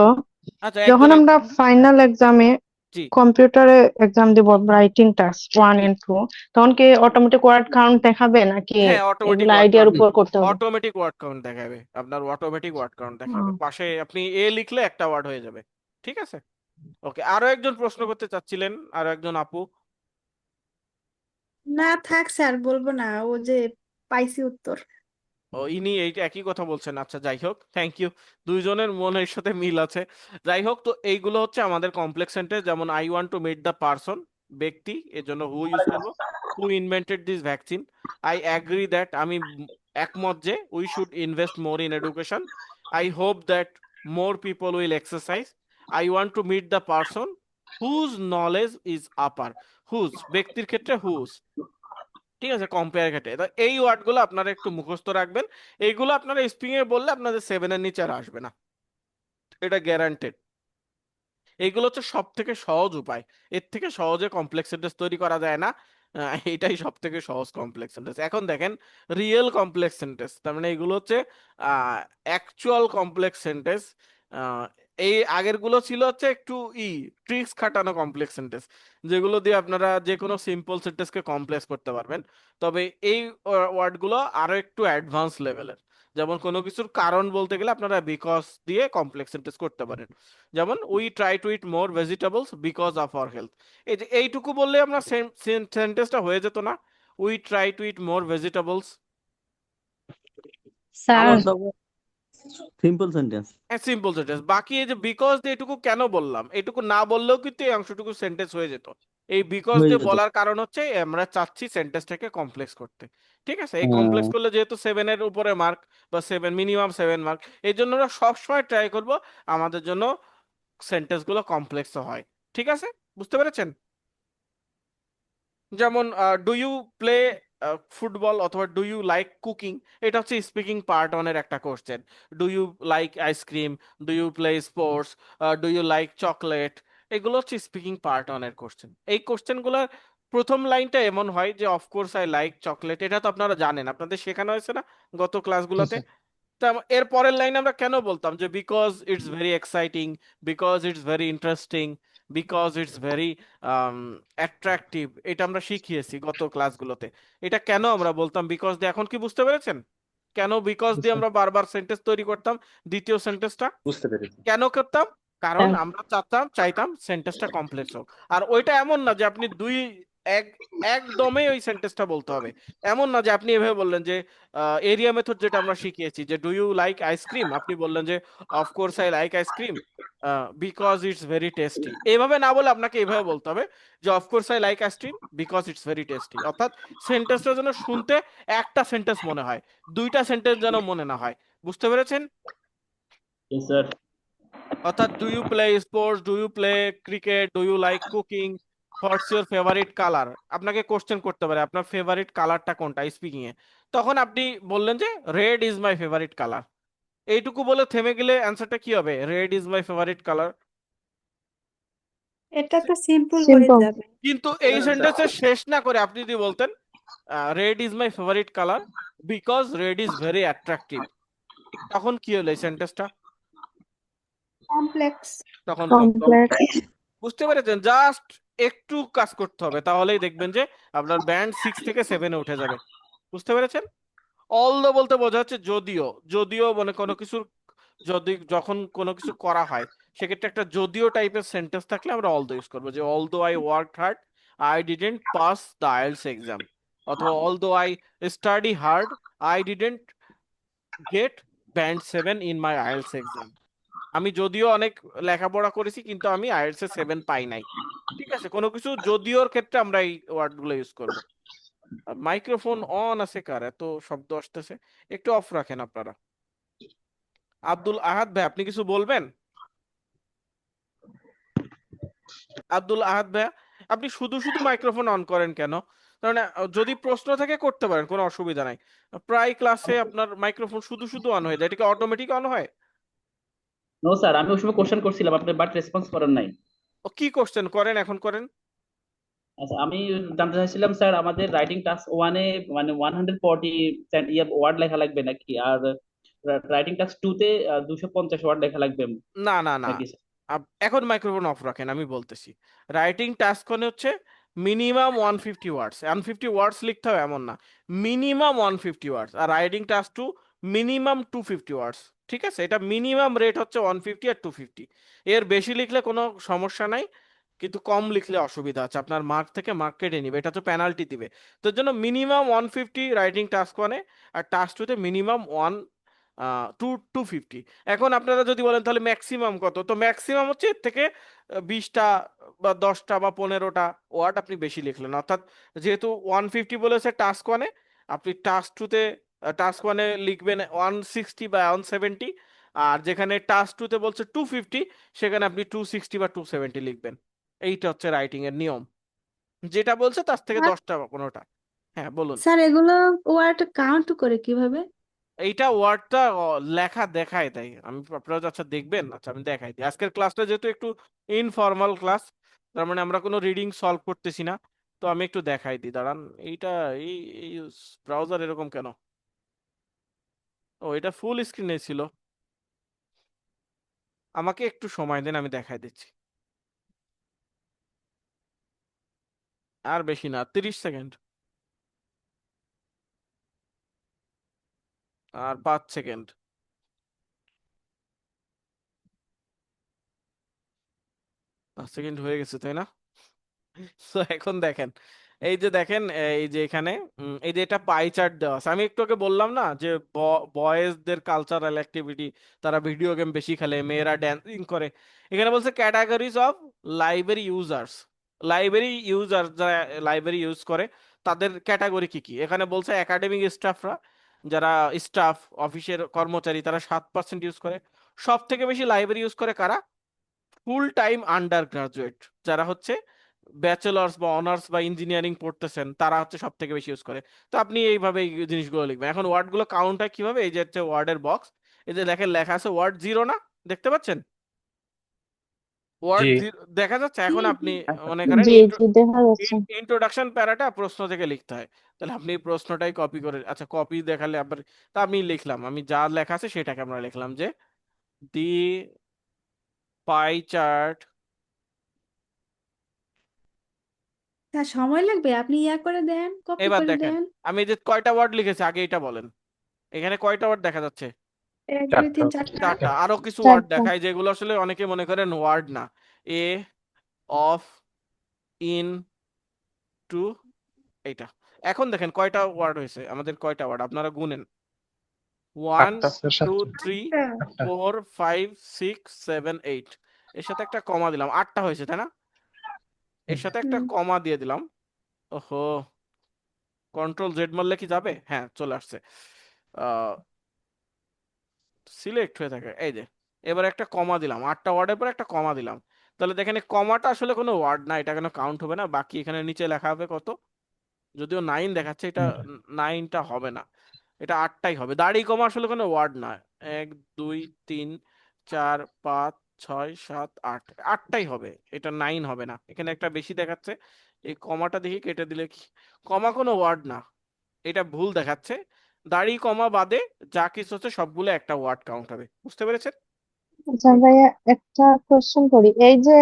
আচ্ছা যখন একজন আমরা ফাইনাল এক্সামে জি, কম্পিউটারে এক্সাম দিব, রাইটিং টাস্ক 1 জি, and 2, তখন কি অটোমেটিক ওয়ার্ড কাউন্ট দেখাবে নাকি হ্যাঁ অটোমেটিক এগুলো ওয়ার্ড আইডিয়ার কাউন্ট, উপর করতে হবে? অটোমেটিক ওয়ার্ড কাউন্ট দেখাবে, আপনার অটোমেটিক ওয়ার্ড কাউন্ট দেখাবে, ও, পাশে আপনি এ লিখলে একটা ওয়ার্ড হয়ে যাবে। ঠিক আছে, ওকে, আরো একজন প্রশ্ন করতে চাচ্ছিলেন, আরো একজন আপু। না থাক স্যার, বলবো না, ও যে পাইছি উত্তর। ও ইনি এই একই কথা বলছেন, আচ্ছা যাই হোক, থ্যাংক ইউ, দুইজনের মনের সাথে মিল আছে। যাই হোক, তো এইগুলো হচ্ছে আমাদের কমপ্লেক্স সেন্টেন্স, যেমন I want to meet the person, ব্যক্তি, এর জন্য হু ইউজ করব, who invented this vaccine, I agree that, আমি একমত যে we should invest more in education, I hope that more people will exercise, I want to meet the person whose knowledge is upper, whose ব্যক্তির ক্ষেত্রে whose, ঠিক আছে, compare ঘেটে, তো এই ওয়ার্ডগুলো আপনারা একটু মুখস্থ রাখবেন, এইগুলো আপনারা স্প্রিং এ বললে আপনাদের 7 এর নিচে আর আসবে না, এটা গ্যারান্টেড। এইগুলো হচ্ছে সব থেকে সহজ উপায়, এর থেকে সহজে কমপ্লেক্স সেন্টেন্স তৈরি করা যায় না, এটাই সব থেকে সহজ কমপ্লেক্স সেন্টেন্স। এখন দেখেন রিয়েল কমপ্লেক্স সেন্টেন্স, তার মানে এগুলো হচ্ছে অ্যাকচুয়াল কমপ্লেক্স সেন্টেন্স। এই আগের গুলো ছিল হচ্ছে একটু ট্রিক্স খাটানো কমপ্লেক্স সেন্টেন্স, যেগুলো দিয়ে আপনারা যে কোনো সিম্পল সেন্টেন্সকে কমপ্লেক্স করতে পারবেন। তবে এই ওয়ার্ডগুলো আরো একটু অ্যাডভান্স লেভেলের, যেমন কোনো কিছুর কারণ বলতে গেলে আপনারা বিকজ দিয়ে কমপ্লেক্স সেন্টেন্স করতে পারেন, যেমন we try to it more vegetables because of our health, এই যে এইটুকু বললে আমরা সেন্টেন্সটা হয়ে যেত না, we try to it more vegetables. Sir, because of simple sentence. Simple sentence, বাকি এই যে বিকজ দিয়ে এটুকু কেন বললাম, এটুকু না বললেও কিন্তু এই অংশটুকু সেন্টেন্স হয়ে যেত। এই বিকজ হয়ে দিয়ে যেত। বলার কারণ হচ্ছে আমরা চাচ্ছি সেন্টেন্সটাকে কমপ্লেক্স করতে, ঠিক আছে, এই হ্যাঁ। কমপ্লেক্স করলে যেহেতু 7 এর উপরে মার্ক বা 7, মিনিমাম 7 মার্ক, এই জন্য আমরা সবসময় ট্রাই করব আমাদের জন্য সেন্টেন্স গুলো কমপ্লেক্স হয়। ঠিক আছে, বুঝতে পেরেছেন? যেমন ডু ইউ প্লে ফুটবল অথবা ডু ইউ লাইক কুকিং, এটা হচ্ছে স্পিকিং পার্ট অনের একটা question. Do you like ice cream, do you play sports, do you like chocolate, এগুলো হচ্ছে স্পিকিং পার্ট অনের কোশ্চেন। এই কোশ্চেনগুলোর প্রথম লাইনটা এমন হয় যে অফকোর্স আই লাইক চকলেট, এটা তো আপনারা জানেন, আপনাদের শেখানো হয়েছে না গত জি ক্লাসগুলোতে। স্যার। তা এর পরের লাইনে আমরা কেন বলতাম যে because it's very exciting, because it's very interesting, because it's very attractive, এটা আমরা শিখিয়েছি গত ক্লাসগুলোতে। এটা কেন আমরা বলতাম বিকজ দিয়ে, এখন কি বুঝতে পেরেছেন কেন বিকজ জি দিয়ে স্যার। আমরা বারবার সেন্টেন্স তৈরি করতাম? দ্বিতীয় সেন্টেন্সটা বুঝতে পেরেছি। কেন করতাম? কারণ স্যার, আমরা চাইতাম সেন্টেন্সটা কমপ্লেক্স হোক। আর ওইটা এমন না যে আপনি এক একদমই ওই সেন্টেন্সটা বলতে হবে, এমন না যে আপনি এভাবে বললেন যে এরিয়া মেথড যেটা আমরা শিখিয়েছি, যে ডু ইউ লাইক আইসক্রিম, আপনি বললেন যে of course I like ice cream because it's very tasty, এইভাবে না বলে আপনাকে এইভাবে বলতে হবে যে of course I like ice cream because it's very tasty, অর্থাৎ সেন্টেন্সটা যেন শুনতে একটা সেন্টেন্স মনে হয়, দুইটা সেন্টেন্স যেন মনে না হয়। বুঝতে পেরেছেন? Yes, sir. অর্থাৎ do you play sports, do you play cricket, do you like cooking, what's your favourite colour, আপনাকে কোশ্চেন করতে পারে আপনার ফেভারিট কালারটা কোনটা স্পিকিং এ, তখন আপনি বললেন যে red is my favourite colour, এইটুকু বলে থেমে গেলে অ্যান্সারটা কি হবে? Red is my favourite colour. এটা তো সিম্পল হয়ে সিম্পল। যাবে। কিন্তু এই সেন্টেন্সের শেষ না করে আপনি যদি বলতেন red is my favourite colour because red is very attractive, তখন কি হলো এই সেন্টেন্সটা? কমপ্লেক্স। তখন কমপ্লেক্স। বুঝতে পেরেছেন? জাস্ট একটু কাজ করতে হবে, তাহলেই দেখবেন যে আপনার ব্যান্ড 6 থেকে 7-এ উঠে যাবে। বুঝতে পেরেছেন? অলদো বলতে বোঝা হচ্ছে যদিও, যদিও মানে কোনো কিছুর, যদি যখন কোনো কিছু করা হয় সেক্ষেত্রে একটা যদিও টাইপের সেন্টেন্স থাকলে আমরা অলদো ইউজ করবো, যে although I worked hard I didn't pass the IELTS exam, অথবা although I study hard I didn't get band 7 in my IELTS exam, আমি যদিও অনেক লেখাপড়া করেছি কিন্তু আমি আইএলটিএস এ 7 পাই নাই। ঠিক আছে, কোনো কিছু যদিওর ক্ষেত্রে আমরা এই ওয়ার্ডগুলো ইউজ করব। মাইক্রোফোন অন আছে কার? এত শব্দ আসতেছে, একটু অফ রাখেন আপনারা। আব্দুল আহাদ ভাই, আপনি কিছু বলবেন? আব্দুল আহাদ ভাইয়া, আপনি শুধু শুধু মাইক্রোফোন অন করেন কেন? কারণ যদি প্রশ্ন থাকে করতে পারেন, কোনো অসুবিধা নাই। প্রায় ক্লাসে আপনার মাইক্রোফোন শুধু শুধু অন হয়ে যায়, এটা কি অটোমেটিক অন হয়? নো স্যার, আমি ওই সময় কোশ্চেন করছিলাম, আপনি বাট রেসপন্স করেন নাই। ও কি কোশ্চেন করেন, এখন করেন। আচ্ছা, আমি জানতে চাইছিলাম স্যার, আমাদের রাইটিং টাস্ক ওয়ানে মানে 140 ওয়ার্ড লেখা লাগবে নাকি, আর রাইটিং টাস্ক টু তে 250 ওয়ার্ড লেখা লাগবে না না না, নাকি স্যার? এখন মাইক্রোফোন অফ রাখেন, আমি বলতেছি। রাইটিং টাস্ক মানে হচ্ছে মিনিমাম 150 ওয়ার্ডস, 150 ওয়ার্ডস লিখতে হবে এমন না, মিনিমাম 150 ওয়ার্ডস। আর রাইটিং টাস্ক টু মিনিমাম 250 ওয়ার্ডস। ঠিক আছে, এটা মিনিমাম রেট হচ্ছে 150 আর 250। এর বেশি লিখলে কোনো সমস্যা নাই, কিন্তু কম লিখলে অসুবিধা আছে, আপনার মার্ক থেকে মার্ক কেটে নিবে, এটা তো পেনাল্টি দিবে। তো এর জন্য মিনিমাম 150 রাইটিং টাস্ক ওয়ানে, আর টাস্ক টুতে মিনিমাম 250। এখন আপনারা যদি বলেন তাহলে ম্যাক্সিমাম কত, তো ম্যাক্সিমাম হচ্ছে এর থেকে 20টা বা 10টা বা 15টা ওয়ার্ড আপনি বেশি লিখলেন। অর্থাৎ যেহেতু 150 বলেছে টাস্ক ওয়ানে, আপনি টাস্ক ওয়ানে লিখবেন 160 বা 170। আর যেখানে টাস্ক টুতে বলছে 250, সেখানে আপনি 260 বা 270 লিখবেন। এইটা হচ্ছে রাইটিং এর নিয়ম, যেটা বলছে তার থেকে আর 10টা বা 15টা। হ্যাঁ বলুন। স্যার এগুলো ওয়ার্ড কাউন্ট করে কিভাবে? এইটা ওয়ার্ডটা লেখা দেখায় দেয়, আমি আপনারা আচ্ছা দেখবেন, আচ্ছা আমি দেখাই দিই। আজকের ক্লাসটা যেহেতু একটু ইনফর্মাল ক্লাস, তার মানে আমরা কোনো রিডিং সলভ করতেছি না, তো আমি একটু দেখাই দিই, দাঁড়ান। এইটা এই এই ব্রাউজার এরকম কেন? ও, এটা ফুল স্ক্রিনে ছিল, আমাকে একটু সময় দেন, আমি দেখাই দিচ্ছি। আর বেশি না, 30 সেকেন্ড, আর 5 সেকেন্ড। 5 সেকেন্ড হয়ে গেছে, তাই না? তো এখন দেখেন, এই যে দেখেন, এই যে এখানে এই যে এটা পাই চার্ট দেওয়া আছে। আমি একটু আগে বললাম না যে বয়েজদের কালচারাল অ্যাক্টিভিটি, তারা ভিডিও গেম বেশি খেলে, মেয়েরা ড্যান্সিং করে। এখানে বলছে categories of library users. Library user, যারা লাইব্রেরি ইউজ করে তাদের ক্যাটাগরি কি কি। এখানে বলছে একাডেমিক স্টাফরা, যারা স্টাফ অফিসের কর্মচারী, তারা 7% ইউজ করে। সব থেকে বেশি লাইব্রেরি ইউজ করে কারা? ফুল টাইম আন্ডার গ্রাজুয়েট, যারা হচ্ছে ব্যাচেলার্স বা অনার্স বা ইঞ্জিনিয়ারিং পড়তেছেন, তারা হচ্ছে সব থেকে বেশি ইউজ করে। তো আপনি এইভাবে এই জিনিসগুলো লিখবেন। এখন ওয়ার্ডগুলো কাউন্ট হয় কিভাবে, এই যে হচ্ছে ওয়ার্ডের বক্স, এই যে দেখেন লেখা আছে ওয়ার্ড জিরো, না দেখতে পাচ্ছেন? ওয়ার্ড জি। জিরো দেখা যাচ্ছে। জি এখন জি। আপনি মনে করেন জি জি দেখা যাচ্ছে। ইন্ট্রোডাকশন প্যারাটা প্রশ্ন থেকে লিখতে হয়, তাহলে আপনি এই প্রশ্নটাই কপি করে, আচ্ছা কপি দেখালে আবার, তা আমি লিখলাম, আমি যা লেখা আছে সেটাকে আমরা লিখলাম যে দি পাই চার্ট। স্যার সময় লাগবে, আপনি ইয়া করে দেন, কপি এবার করে দেখেন, দেন। আমি এই যে কয়টা ওয়ার্ড লিখেছি আগে এটা বলেন, এখানে কয়টা ওয়ার্ড দেখা যাচ্ছে? 1 2 চারটা। 3 4টা। চারটা। আরো কিছু ওয়ার্ড চারটা। দেখায় যেগুলো আসলে অনেকে মনে করেন ওয়ার্ড না। এ, অফ, ইন, টু, এইটা। এখন দেখেন কয়টা ওয়ার্ড হয়েছে, আমাদের কয়টা ওয়ার্ড আপনারা গুনেন। 1 আটটা স্যার, 2 সাতটা। 3 আটটা। 4 5 6 7 8, এর সাথে একটা কমা দিলাম, 8টা হয়েছে তাই না? এর সাথে একটা হুম। কমা দিয়ে দিলাম। ওহো, কন্ট্রোল জেড মারলে কি যাবে? হ্যাঁ চলে আসছে, সিলেক্ট হয়ে থাকে, এই যে। এবার একটা কমা দিলাম, 8টা ওয়ার্ডের পর একটা কমা দিলাম। তাহলে দেখেন এই কমাটা আসলে কোনো ওয়ার্ড না, এটা কোনো কাউন্ট হবে না। বাকি এখানে নিচে লেখা হবে কত, যদিও 9 দেখাচ্ছে, এটা 9টা হবে না, এটা 8টাই হবে। দাড়ি কমা আসলে কোনো ওয়ার্ড না। 1 2 3 4 5 6 7 8, 8টাই হবে, এটা 9 হবে না। এখানে একটা বেশি দেখাচ্ছে, এই কমাটা দেখি কেটে দিলে কি, কমা কোনো ওয়ার্ড না, এটা ভুল দেখাচ্ছে। দাড়ি কমা বাদে যা কিছু হচ্ছে সবগুলো একটা ওয়ার্ড কাউন্ট হবে, বুঝতে পেরেছেন? আচ্ছা ভাইয়া, একটা কোশ্চেন করি। এই যে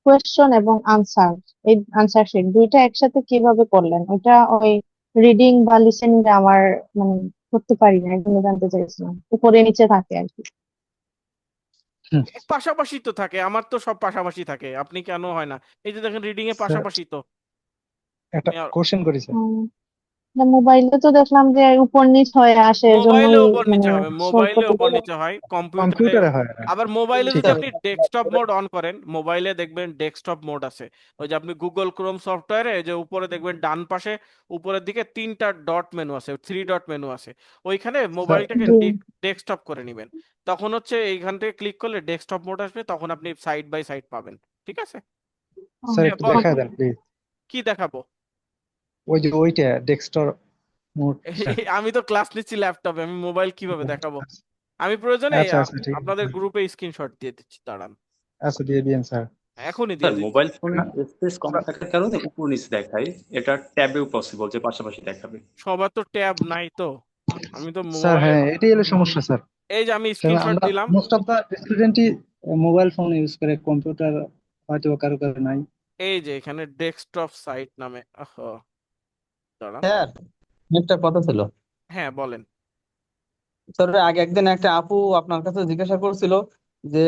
কোয়েশ্চন এবং আনসার, এই আনসার শিট দুইটা একসাথে কিভাবে করলেন? ওটা ওই রিডিং বা লিসেনিং আমার মানে করতে পারি না, এই জন্য জানতে চাইছিলাম। উপরে নিচে থাকে আর কি। হুম, পাশাপাশি তো থাকে, আমার তো সব পাশাপাশি থাকে, আপনি কেন হয় না? এই যে দেখেন রিডিং এ স্যার পাশাপাশি তো। একটা কোশ্চেন করি স্যার। মোবাইলে তো দেখলাম যে উপর নিচ হয়ে আসে, মোবাইলে এজন্যই উপর মানে নিচে হবে, সলভ মোবাইলে করতে উপর নিচে হয়, কম্পিউটারে। কম্পিউটারে হয় না। আবার মোবাইলে ঠিক যদি আছে। আপনি ডেস্কটপ মোড অন করেন, মোবাইলে দেখবেন ডেস্কটপ মোড আছে, ওই যে আপনি গুগল ক্রোম সফটওয়্যারে যে উপরে দেখবেন ডান পাশে উপরের দিকে 3টা ডট মেনু আছে, 3 ডট মেনু আছে, ওইখানে স্যার মোবাইলটাকে জি। ডেস্কটপ করে নেবেন। তখন হচ্ছে এইখান থেকে ক্লিক করলে ডেস্কটপ মোড আসবে, তখন আপনি সাইড বাই সাইড পাবেন। ঠিক আছে? স্যার হ্যাঁ একটু বল, দেখায় দেন প্লিজ। কি দেখাবো? ওই যে ওইটা ডেস্কটপ মোড, স্যার। আমি তো ক্লাস নিচ্ছি ল্যাপটপে, আমি মোবাইল কিভাবে দেখাবো? আমি প্রয়োজনে আচ্ছা আচ্ছা ঠিক আছে আপনাদের স্যার। গ্রুপে স্ক্রিনশট দিয়ে দিচ্ছি, দাঁড়ান, আচ্ছা দিয়ে দিন স্যার। এখনই স্যার দিয়ে দিচ্ছি। মোবাইল ফোনের স্পেস কম আমরা- থাকার কারণে উপর নিচে দেখায়, এটা ট্যাবেও পসিবল যে পাশাপাশি দেখাবে। সবার তো ট্যাব নাই তো, আমি তো স্যার মোবাইল, হ্যাঁ এটাই হলো সমস্যা স্যার। এই যে আমি কারণ স্ক্রিনশট আমরা দিলাম, মোস্ট অফ দা স্টুডেন্টই মোবাইল ফোন ইউজ করে, কম্পিউটার হয়তো কারো কারো নাই। এই যে এখানে ডেস্কটপ সাইট নামে, দাঁড়ান, স্যার একটা কথা ছিল। হ্যাঁ বলেন। স্যার আগে একদিন একটা আপু আপনার কাছে জিজ্ঞাসা করছিল যে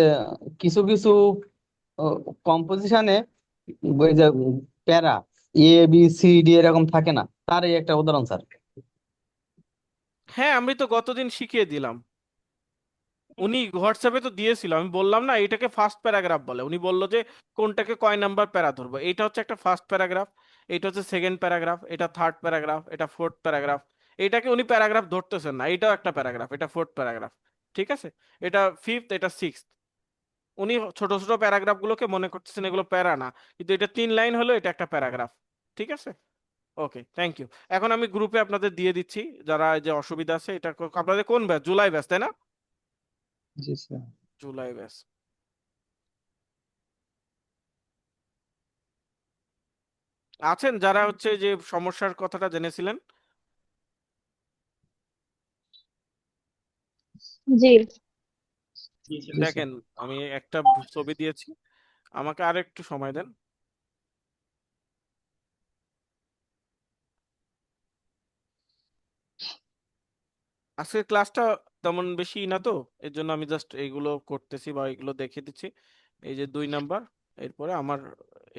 কিছু কিছু কম্পোজিশনে ওই যে প্যারা ABCD এরকম থাকে না, তার এই একটা উদাহরণ স্যার। হ্যাঁ আমি তো গতদিন শিখিয়ে দিলাম, উনি হোয়াটসঅ্যাপে তো দিয়েছিল, আমি বললাম না এটাকে ফার্স্ট প্যারাগ্রাফ বলে, উনি বললো যে কোনটাকে কয় নাম্বার প্যারা ধরবো, এটা হচ্ছে একটা ফার্স্ট প্যারাগ্রাফ, এটা হচ্ছে সেকেন্ড প্যারাগ্রাফ, এটা থার্ড প্যারাগ্রাফ, এটা ফোর্থ প্যারাগ্রাফ। এটাকে উনি প্যারাগ্রাফ ধরতেছেন না, এটাও একটা প্যারাগ্রাফ, এটা ফোর্থ প্যারাগ্রাফ, ঠিক আছে, এটা ফিফথ, এটা সিক্সথ। উনি ছোট ছোট প্যারাগ্রাফ গুলোকে মনে করতেছেন এগুলো প্যারা না, কিন্তু এটা 3 লাইন হলো, এটা একটা প্যারাগ্রাফ, ঠিক আছে। ওকে, থ্যাংক ইউ। এখন আমি গ্রুপে আপনাদের দিয়ে দিচ্ছি, যারা এই যে অসুবিধা আছে, এটা আপনাদের কোন ব্যাচ? জুলাই ব্যাচ তাই না? জি স্যার। জুলাই ব্যাচ আছেন যারা হচ্ছে যে সমস্যার কথাটা জেনেছিলেন? জি। জি স্যার। জি স্যার। দেখেন, আমি একটা ছবি দিয়েছি, আমাকে আর একটু সময় দেন। আজকের ক্লাসটা তেমন বেশি না তো, এর জন্য আমি জাস্ট এইগুলো করতেছি বা এইগুলো দেখিয়ে দিচ্ছি। এই যে 2 নাম্বার, এরপরে আমার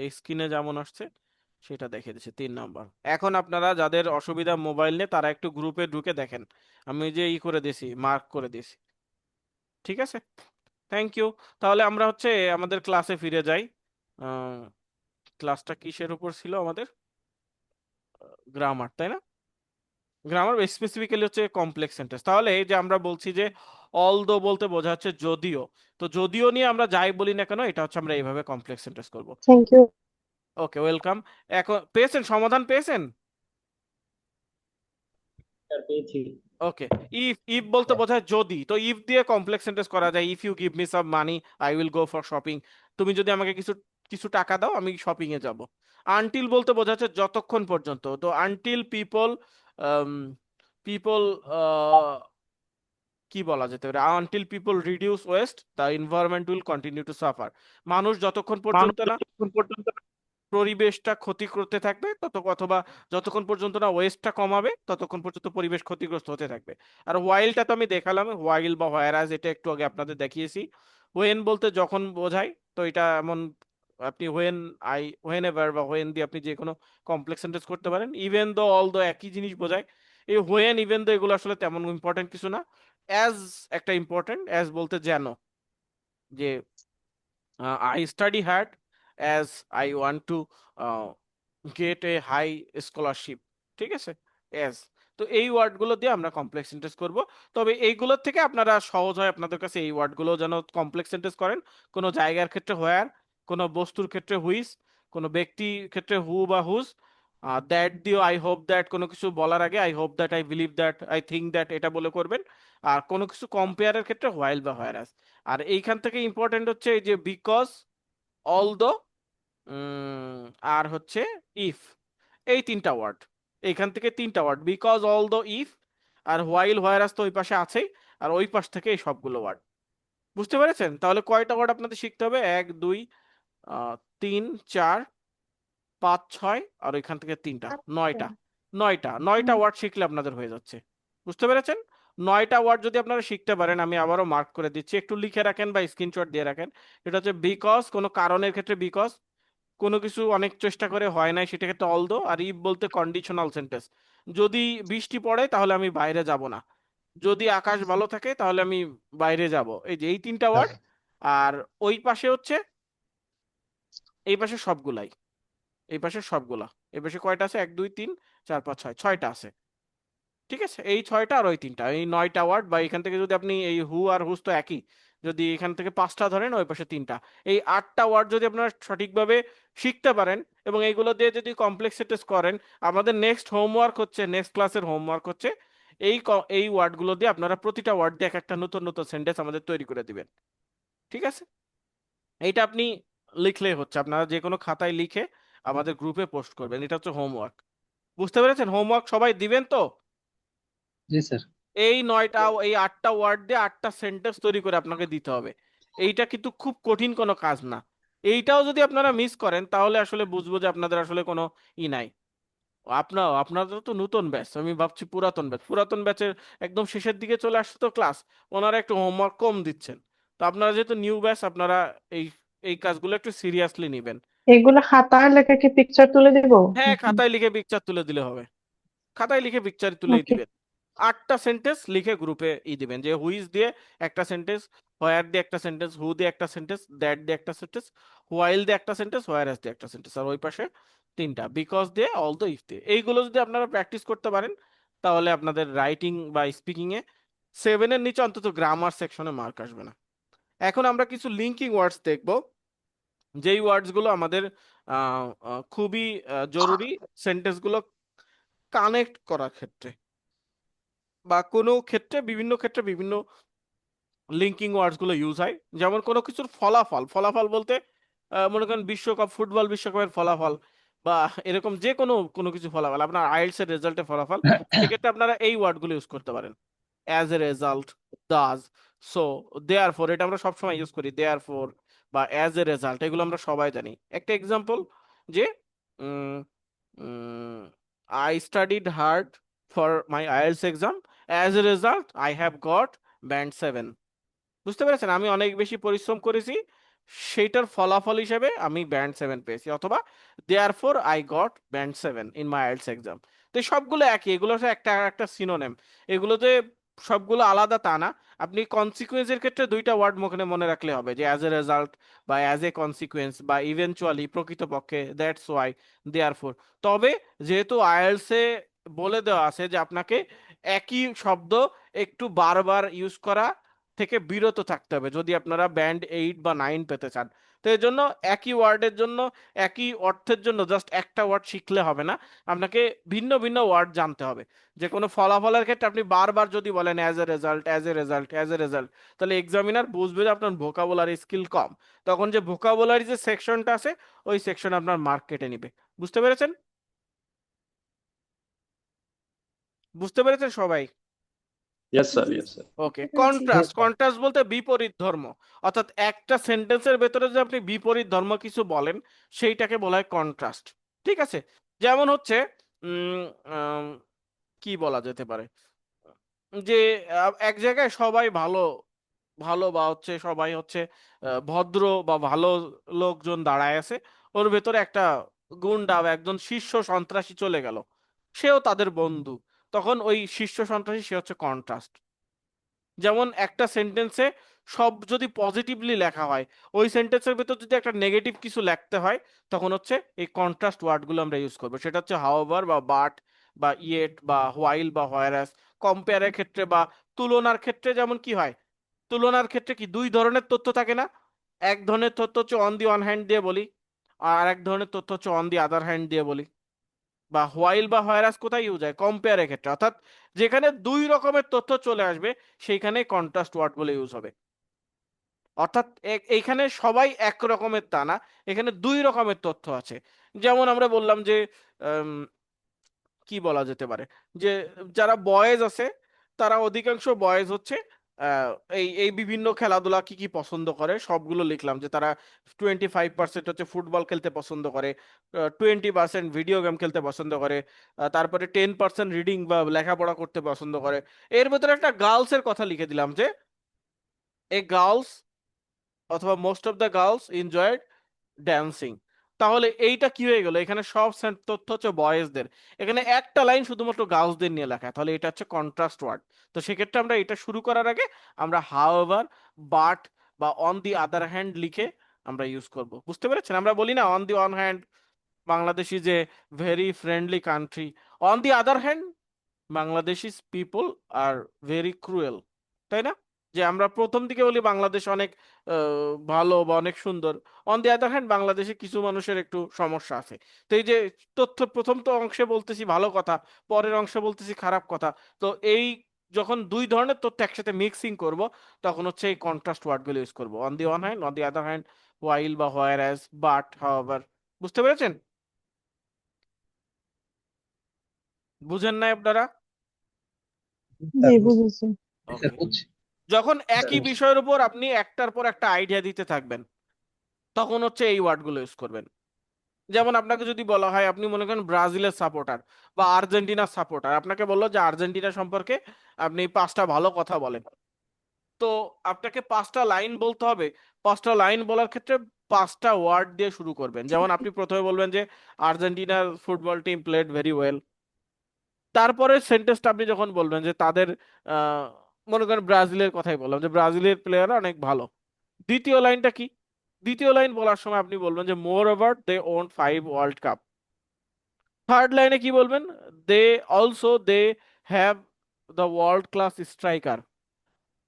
এই স্ক্রিনে যেমন আসছে সেটা দেখিয়ে দিচ্ছি 3 নাম্বার। এখন আপনারা যাদের অসুবিধা মোবাইল নিয়ে তারা একটু গ্রুপে ঢুকে দেখেন, আমি যে করে দিয়েছি, মার্ক করে দিয়েছি, ঠিক আছে। Thank you. তাহলে আমরা হচ্ছে আমাদের ক্লাসে ফিরে যাই। ক্লাসটা কিসের উপর ছিল আমাদের? গ্রামার, তাই না? গ্রামার স্পেসিফিক্যালি হচ্ছে কমপ্লেক্স সেন্টেন্স। তাহলে এই যে আমরা বলছি যে অলদো বলতে বোঝা হচ্ছে যদিও, তো যদিও নিয়ে আমরা যাই বলি না কেন, এটা হচ্ছে আমরা এইভাবে কমপ্লেক্স সেন্টেন্স করব। Thank you. Okay, welcome. এখন পেয়েছেন, সমাধান পেয়েছেন? স্যার পেয়েছি। ওকে, ইফ বলতে বোঝায় যদি, তো ইফ দিয়ে কমপ্লেক্স সেন্টেন্স করা যায়, if you give me some money I will go for shopping. তুমি যদি আমাকে কিছু কিছু টাকা দাও আমি শপিং এ যাব। আনটিল বলতে বোঝাচ্ছে যতক্ষণ পর্যন্ত, তো আনটিল পিপল পিপল কি বলা যেতে পারে, until people reduce waste the environment will continue to suffer. মানুষ যতক্ষণ পর্যন্ত না পরিবেশটা ক্ষতি করতে থাকবে অথবা যতক্ষণ পর্যন্ত না ওয়েস্টটা কমাবে ততক্ষণ পর্যন্ত পরিবেশ ক্ষতিগ্রস্ত হতে থাকবে। আর হোয়াইলটা তো আমি দেখালাম, হোয়াইল বা হোয়ারাজ, এটা একটু আগে আপনাদের দেখিয়েছি। হোয়েন বলতে যখন বোঝায়, তো এটা এমন আপনি হোয়েন এভার বা হোয়েন দিয়ে আপনি যে কোনো কমপ্লেক্স সেন্টেন্স করতে পারেন। ইভেন দো, অল দো একই জিনিস বোঝায়। এই হোয়েন ইভেন দো এগুলো আসলে তেমন ইম্পর্টেন্ট কিছু না। অ্যাজ একটা ইম্পর্টেন্ট, অ্যাজ বলতে যেন, যে I study hard as I want to get a high scholarship, ঠিক আছে, এস। তো এই ওয়ার্ডগুলো দিয়ে আমরা কমপ্লেক্স সেন্টেন্স করব। তবে এইগুলোর থেকে আপনারা সহজ হয় আপনাদের কাছে এই ওয়ার্ডগুলো যেন কমপ্লেক্স সেন্টেন্স করেন। কোনো জায়গার ক্ষেত্রে হোয়ার, কোনো বস্তুর ক্ষেত্রে হুইস, কোনো ব্যক্তির ক্ষেত্রে হু বা হুজ। দ্যাট দিও আই হোপ দ্যাট, কোনো কিছু বলার আগে I hope that, I believe that, I think that, এটা বলে করবেন। আর কোনো কিছু কম্পেয়ারের ক্ষেত্রে হোয়াইল বা হোয়ারাস। আর এইখান থেকে ইম্পর্টেন্ট হচ্ছে এই যে বিকজ, অলদো, আর হচ্ছে ইফ, এই 3টা ওয়ার্ড। এইখান থেকে 3টা ওয়ার্ড, বিকজ, অলদো, ইফ, আর হোয়াইল হোয়ারাস তো ওই পাশে আছেই, আর ওই পাশ থেকে এই সবগুলো ওয়ার্ড। বুঝতে পেরেছেন? তাহলে কয়টা ওয়ার্ড আপনাদের শিখতে হবে? 1 2 3 4 5 6, আর ওইখান থেকে 3টা, 9টা। 9টা ওয়ার্ড শিখলে আপনাদের হয়ে যাচ্ছে। বুঝতে পেরেছেন? 9টা ওয়ার্ড যদি আপনারা শিখতে পারেন, আমি আবারও মার্ক করে দিচ্ছি, একটু লিখে রাখেন বা স্ক্রিনশট দিয়ে রাখেন। এটা হচ্ছে বিকজ, কোনো কারণের ক্ষেত্রে বিকজ, কোনো কিছু অনেক চেষ্টা করে হয় নাই সেটা ক্ষেত্রে অলদো, আর ইফ বলতে কন্ডিশনাল সেন্টেন্স, যদি বৃষ্টি পড়ে তাহলে আমি বাইরে যাব না, যদি আকাশ ভালো থাকে তাহলে আমি বাইরে যাব। এই যে এই 3টা ওয়ার্ড। আর ওই পাশে হচ্ছে, এই পাশে সবগুলাই, এই পাশে সবগুলা, এই পাশে কয়টা আছে? 1 2 3 4 5 6, 6টা আছে, ঠিক আছে। এই 6টা আর ওই 3টা, এই 9টা ওয়ার্ড। বা এখান থেকে যদি আপনি এই হু আর হুজ তো একই, যদি এখান থেকে 5টা ধরেন ওই পাশে 3টা, এই 8টা ওয়ার্ড যদি আপনারা সঠিকভাবে শিখতে পারেন এবং এইগুলো দিয়ে যদি কমপ্লেক্সিটিস করেন, আমাদের নেক্সট হোমওয়ার্ক হচ্ছে, নেক্সট ক্লাসের হোমওয়ার্ক হচ্ছে এই ওয়ার্ডগুলো দিয়ে আপনারা প্রতিটা ওয়ার্ড দিয়ে এক একটা নতুন নতুন সেন্টেন্স আমাদের তৈরি করে দিবেন। ঠিক আছে, এইটা আপনি লিখলেই হচ্ছে, আপনারা যে কোনো খাতায় লিখে আমাদের গ্রুপে পোস্ট করবেন, এটা হচ্ছে হোমওয়ার্ক। বুঝতে পেরেছেন? হোমওয়ার্ক সবাই দিবেন তো? জি স্যার। এই 8টা ওয়ার্ড দিয়ে 8টা সেন্টেন্স তৈরি করে আপনাকে দিতে হবে। এইটা কিন্তু খুব কঠিন কোনো কাজ না। এইটাও যদি আপনারা মিস করেন তাহলে আসলে বুঝবো যে আপনাদের আসলে কোনো নাই। আপনাদের তো নতুন ব্যাচ, আমি ভাবছি পুরাতন ব্যাচের একদম শেষের দিকে চলে আসছে তো ক্লাস, ওনারা একটু হোমওয়ার্ক কম দিচ্ছেন। তো আপনারা যেহেতু নিউ ব্যাচ, আপনারা এই এই কাজগুলো একটু সিরিয়াসলি নেবেন। এগুলো খাতায় লেখা কি পিকচার তুলে দিব? হ্যাঁ, খাতায় লিখে পিকচার তুলে দিলে হবে, খাতায় লিখে পিকচার তুলেই ওকে। দিবেন। 8টা সেন্টেন্স লিখে গ্রুপে দিবেন, যে হুইজ দিয়ে একটা সেন্টেন্স, হোয়ার দিয়ে একটা সেন্টেন্স, হু দিয়ে একটা সেন্টেন্স, দ্যাট দিয়ে একটা সেন্টেন্স, হোয়াইল দিয়ে একটা সেন্টেন্স, হোয়ারএস দিয়ে একটা সেন্টেন্স, আর ওই পাশে 3টা বিকজ দিয়ে, অল দ্য ইফ দিয়ে। এইগুলো যদি আপনারা প্র্যাকটিস করতে পারেন তাহলে আপনাদের রাইটিং বা স্পিকিং এ 7-এর নিচে অন্তত গ্রামার সেকশনে মার্ক আসবে না। এখন আমরা কিছু লিঙ্কিং ওয়ার্ডস দেখব, যেই ওয়ার্ডস গুলো আমাদের খুবই জরুরি সেন্টেন্স গুলো কানেক্ট করার ক্ষেত্রে, বা কোনো ক্ষেত্রে, বিভিন্ন ক্ষেত্রে বিভিন্ন লিঙ্কিং ওয়ার্ডস গুলো ইউজ হয়। যেমন কোনো কিছুর ফলাফল, ফলাফল বলতে মনে করেন ফুটবল বিশ্বকাপের ফলাফল, বা এরকম যে কোনো কোনো কিছু ফলাফল, আপনার আইএলটিএস এর রেজাল্টের ফলাফল, সেক্ষেত্রে আপনারা এই ওয়ার্ডগুলো ইউজ করতে পারেন। As a result, thus, so, therefore, এটা আমরা সবসময় ইউজ করি, দেয়ারফর বা অ্যাজ এ রেজাল্ট, এগুলো আমরা সবাই জানি। একটা এক্সাম্পল, যে I studied hard for my IELTS exam, as a result I have got band 7। বুঝতে পেরেছেন? আমি অনেক বেশি পরিশ্রম করেছি, সেইটার ফলাফল হিসেবে আমি ব্যান্ড 7 পেয়েছি, অথবা therefore I got band 7 in my IELTS exam. তো এই সবগুলো একই, এগুলো হচ্ছে একটা একটা সিনোনিম। এগুলোতে সবগুলো আলাদা তা না। আপনি কনসিকুয়েন্সের ক্ষেত্রে 2টা ওয়ার্ড মুখে মনে রাখলে হবে, যে অ্যাজ এ রেজাল্ট বা অ্যাজ এ কনসিকুয়েন্স বা ইভেনচুয়ালি, প্রকৃতপক্ষে, দ্যাটস ওয়াই, দেয়ারফর। তবে যেহেতু আইএলটিএস এ বলে দেওয়া আছে যে আপনাকে একই শব্দ একটু বারবার ইউজ করা থেকে বিরত থাকতে হবে যদি আপনারা ব্যান্ড 8 বা 9 পেতে চান। তো এর জন্য একই ওয়ার্ডের জন্য, একই অর্থের জন্য জাস্ট একটা ওয়ার্ড শিখলে হবে না, আপনাকে ভিন্ন ভিন্ন ওয়ার্ড জানতে হবে। যে কোনো ফলাফলের ক্ষেত্রে আপনি বারবার যদি বলেন as a result, as a result, as a result, তাহলে এক্সামিনার বুঝবে যে আপনার ভোকাবুলারি স্কিল কম, তখন যে ভোকাবুলারি যে সেকশনটা আছে ওই সেকশন আপনার মার্ক কেটে নিবে। বুঝতে পেরেছেন? বুঝতে পেরেছেন সবাই? Yes sir, yes sir. Okay, পেরেছি। কন্ট্রাস্ট, কন্ট্রাস্ট বলতে বিপরীত ধর্ম, অর্থাৎ একটা সেন্টেন্সের ভেতরে যে আপনি বিপরীত ধর্ম কিছু বলেন সেইটাকে বলা হয় কন্ট্রাস্ট। ঠিক আছে, যেমন হচ্ছে উম আম, কি বলা যেতে পারে, যে এক জায়গায় সবাই ভালো ভালো বা হচ্ছে সবাই হচ্ছে ভদ্র বা ভালো লোকজন দাঁড়ায় আছে, ওর ভেতরে একটা গুন্ডা বা একজন শীর্ষ সন্ত্রাসী চলে গেল, সেও তাদের বন্ধু, তখন ওই শীর্ষ সন্ত্রাসী সে হচ্ছে কন্ট্রাস্ট। যেমন একটা সেন্টেন্সে সব যদি পজিটিভলি লেখা হয়, ওই সেন্টেন্সের ভিতর যদি একটা নেগেটিভ কিছু লিখতে হয়, তখন হচ্ছে এই কন্ট্রাস্ট ওয়ার্ডগুলো আমরা ইউজ করবো। সেটা হচ্ছে হাউএভার বা বাট বা ইয়েট বা হোয়াইল বা হোয়ারাস। কম্পেয়ারের ক্ষেত্রে বা তুলনার ক্ষেত্রে যেমন কি হয়, তুলনার ক্ষেত্রে কি 2 ধরনের তথ্য থাকে না? এক ধরনের তথ্য হচ্ছে অন দি ওয়ান হ্যান্ড দিয়ে বলি, আর এক ধরনের তথ্য হচ্ছে অন দি আদার হ্যান্ড দিয়ে বলি। বা হোয়াইল বা হোয়ারাস কোথায় ইউজ হয়? কম্পেয়ারের ক্ষেত্রে, অর্থাৎ যেখানে 2 রকমের তথ্য চলে আসবে সেইখানে কন্ট্রাস্ট ওয়ার্ড বলে ইউজ হবে। অর্থাৎ এইখানে সবাই এক রকমের তা না, এখানে 2 রকমের তথ্য আছে। যেমন আমরা বললাম যে কি বলা যেতে পারে, যে যারা বয়েজ আছে, তারা অধিকাংশ বয়েজ হচ্ছে আহ, এই এই বিভিন্ন খেলাধুলা কি কি পছন্দ করে সবগুলো লিখলাম, যে তারা 25% হচ্ছে ফুটবল খেলতে পছন্দ করে, 20% ভিডিও গেম খেলতে পছন্দ করে, তারপরে 10% রিডিং বা লেখাপড়া করতে পছন্দ করে। এর ভেতরে একটা গার্লস এর কথা লিখে দিলাম, যে এ গার্লস অথবা most of the girls enjoyed dancing. তাহলে এইটা কি হয়ে গেল, এখানে সব তথ্য হচ্ছে বয়েজদের, এখানে একটা লাইন শুধুমাত্র গার্লসদের নিয়ে লেখা, তাহলে এটা হচ্ছে কন্ট্রাস্ট ওয়ার্ড। তো সেক্ষেত্রে আমরা এটা শুরু করার আগে আমরা হাউএভার, বাট বা অন দি আদার হ্যান্ড লিখে আমরা ইউজ করব। বুঝতে পেরেছেন? আমরা বলি না on the one hand Bangladesh is a very friendly country, on the other hand বাংলাদেশিস people are very cruel, তাই না? যে আমরা প্রথম দিকে বলি বাংলাদেশ অনেক ভালো বা অনেক সুন্দর, অন দি আদার হ্যান্ড বাংলাদেশে কিছু মানুষের একটু সমস্যা আছে। তো এই যে তথ্য প্রথম তো অংশে বলতেছি ভালো কথা, পরের অংশে বলতেছি খারাপ কথা, তো এই যখন দুই ধরনের তথ্য একসাথে মিক্সিং করব তখন হচ্ছে এই কন্ট্রাস্ট ওয়ার্ডগুলো ইউজ করব, on the one hand, on the other hand, while বা হোয়ার অ্যাজ, বাট, হাউএভার। বুঝতে পেরেছেন? বুঝেন নাই আপনারা? জি, বুঝেছি। ওকে। বুঝছি। যখন একই বিষয়ের উপর আপনি একটার পর একটা আইডিয়া দিতে থাকবেন তখন হচ্ছে এই ওয়ার্ডগুলো ইউজ করবেন। যেমন আপনাকে যদি বলা হয়, আপনি মনে করেন ব্রাজিলের সাপোর্টার বা আর্জেন্টিনার সাপোর্টার, আপনাকে বললো যে আর্জেন্টিনা সম্পর্কে আপনি 5টা ভালো কথা বলেন, তো আপনাকে 5টা লাইন বলতে হবে। 5টা লাইন বলার ক্ষেত্রে 5টা ওয়ার্ড দিয়ে শুরু করবেন। যেমন আপনি প্রথমে বলবেন যে আর্জেন্টিনার football team played very well. তারপরে সেন্টেন্সটা আপনি যখন বলবেন যে তাদের আহ, মনে করেন ব্রাজিলের কথাই বললাম যে ব্রাজিলের প্লেয়াররা অনেক ভালো, দ্বিতীয় লাইনটা কি? দ্বিতীয় লাইন বলার সময় আপনি বলবেন যে moreover they won 5 world cup. Third লাইনে কি বলবেন? They have the world class striker.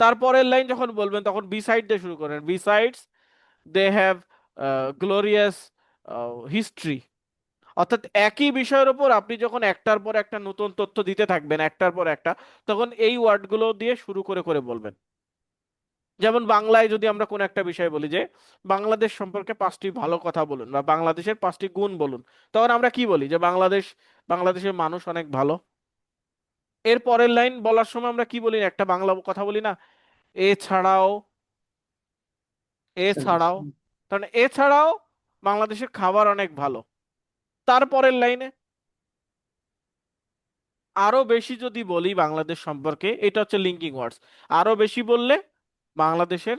তারপরের লাইন যখন বলবেন তখন বিসাইড দিয়ে শুরু করেন, besides they have glorious history. অর্থাৎ একই বিষয়ের উপর আপনি যখন একটার পর একটা নতুন তথ্য দিতে থাকবেন একটার পর একটা, তখন এই ওয়ার্ডগুলো দিয়ে শুরু করে করে বলবেন। যেমন বাংলায় যদি আমরা কোন একটা বিষয় বলি যে বাংলাদেশ সম্পর্কে 5টি ভালো কথা বলুন বা বাংলাদেশের 5টি গুণ বলুন, তখন আমরা কি বলি? যে বাংলাদেশের মানুষ অনেক ভালো। এর পরের লাইন বলার সময় আমরা কি বলি? একটা বাংলা কথা বলি না, এছাড়াও, এছাড়াও, কারণ এছাড়াও বাংলাদেশের খাবার অনেক ভালো। তারপরের লাইনে আরো বেশি যদি বলি বাংলাদেশ সম্পর্কে, এটা হচ্ছে লিঙ্কিং ওয়ার্ডস, আরো বেশি বললে বাংলাদেশের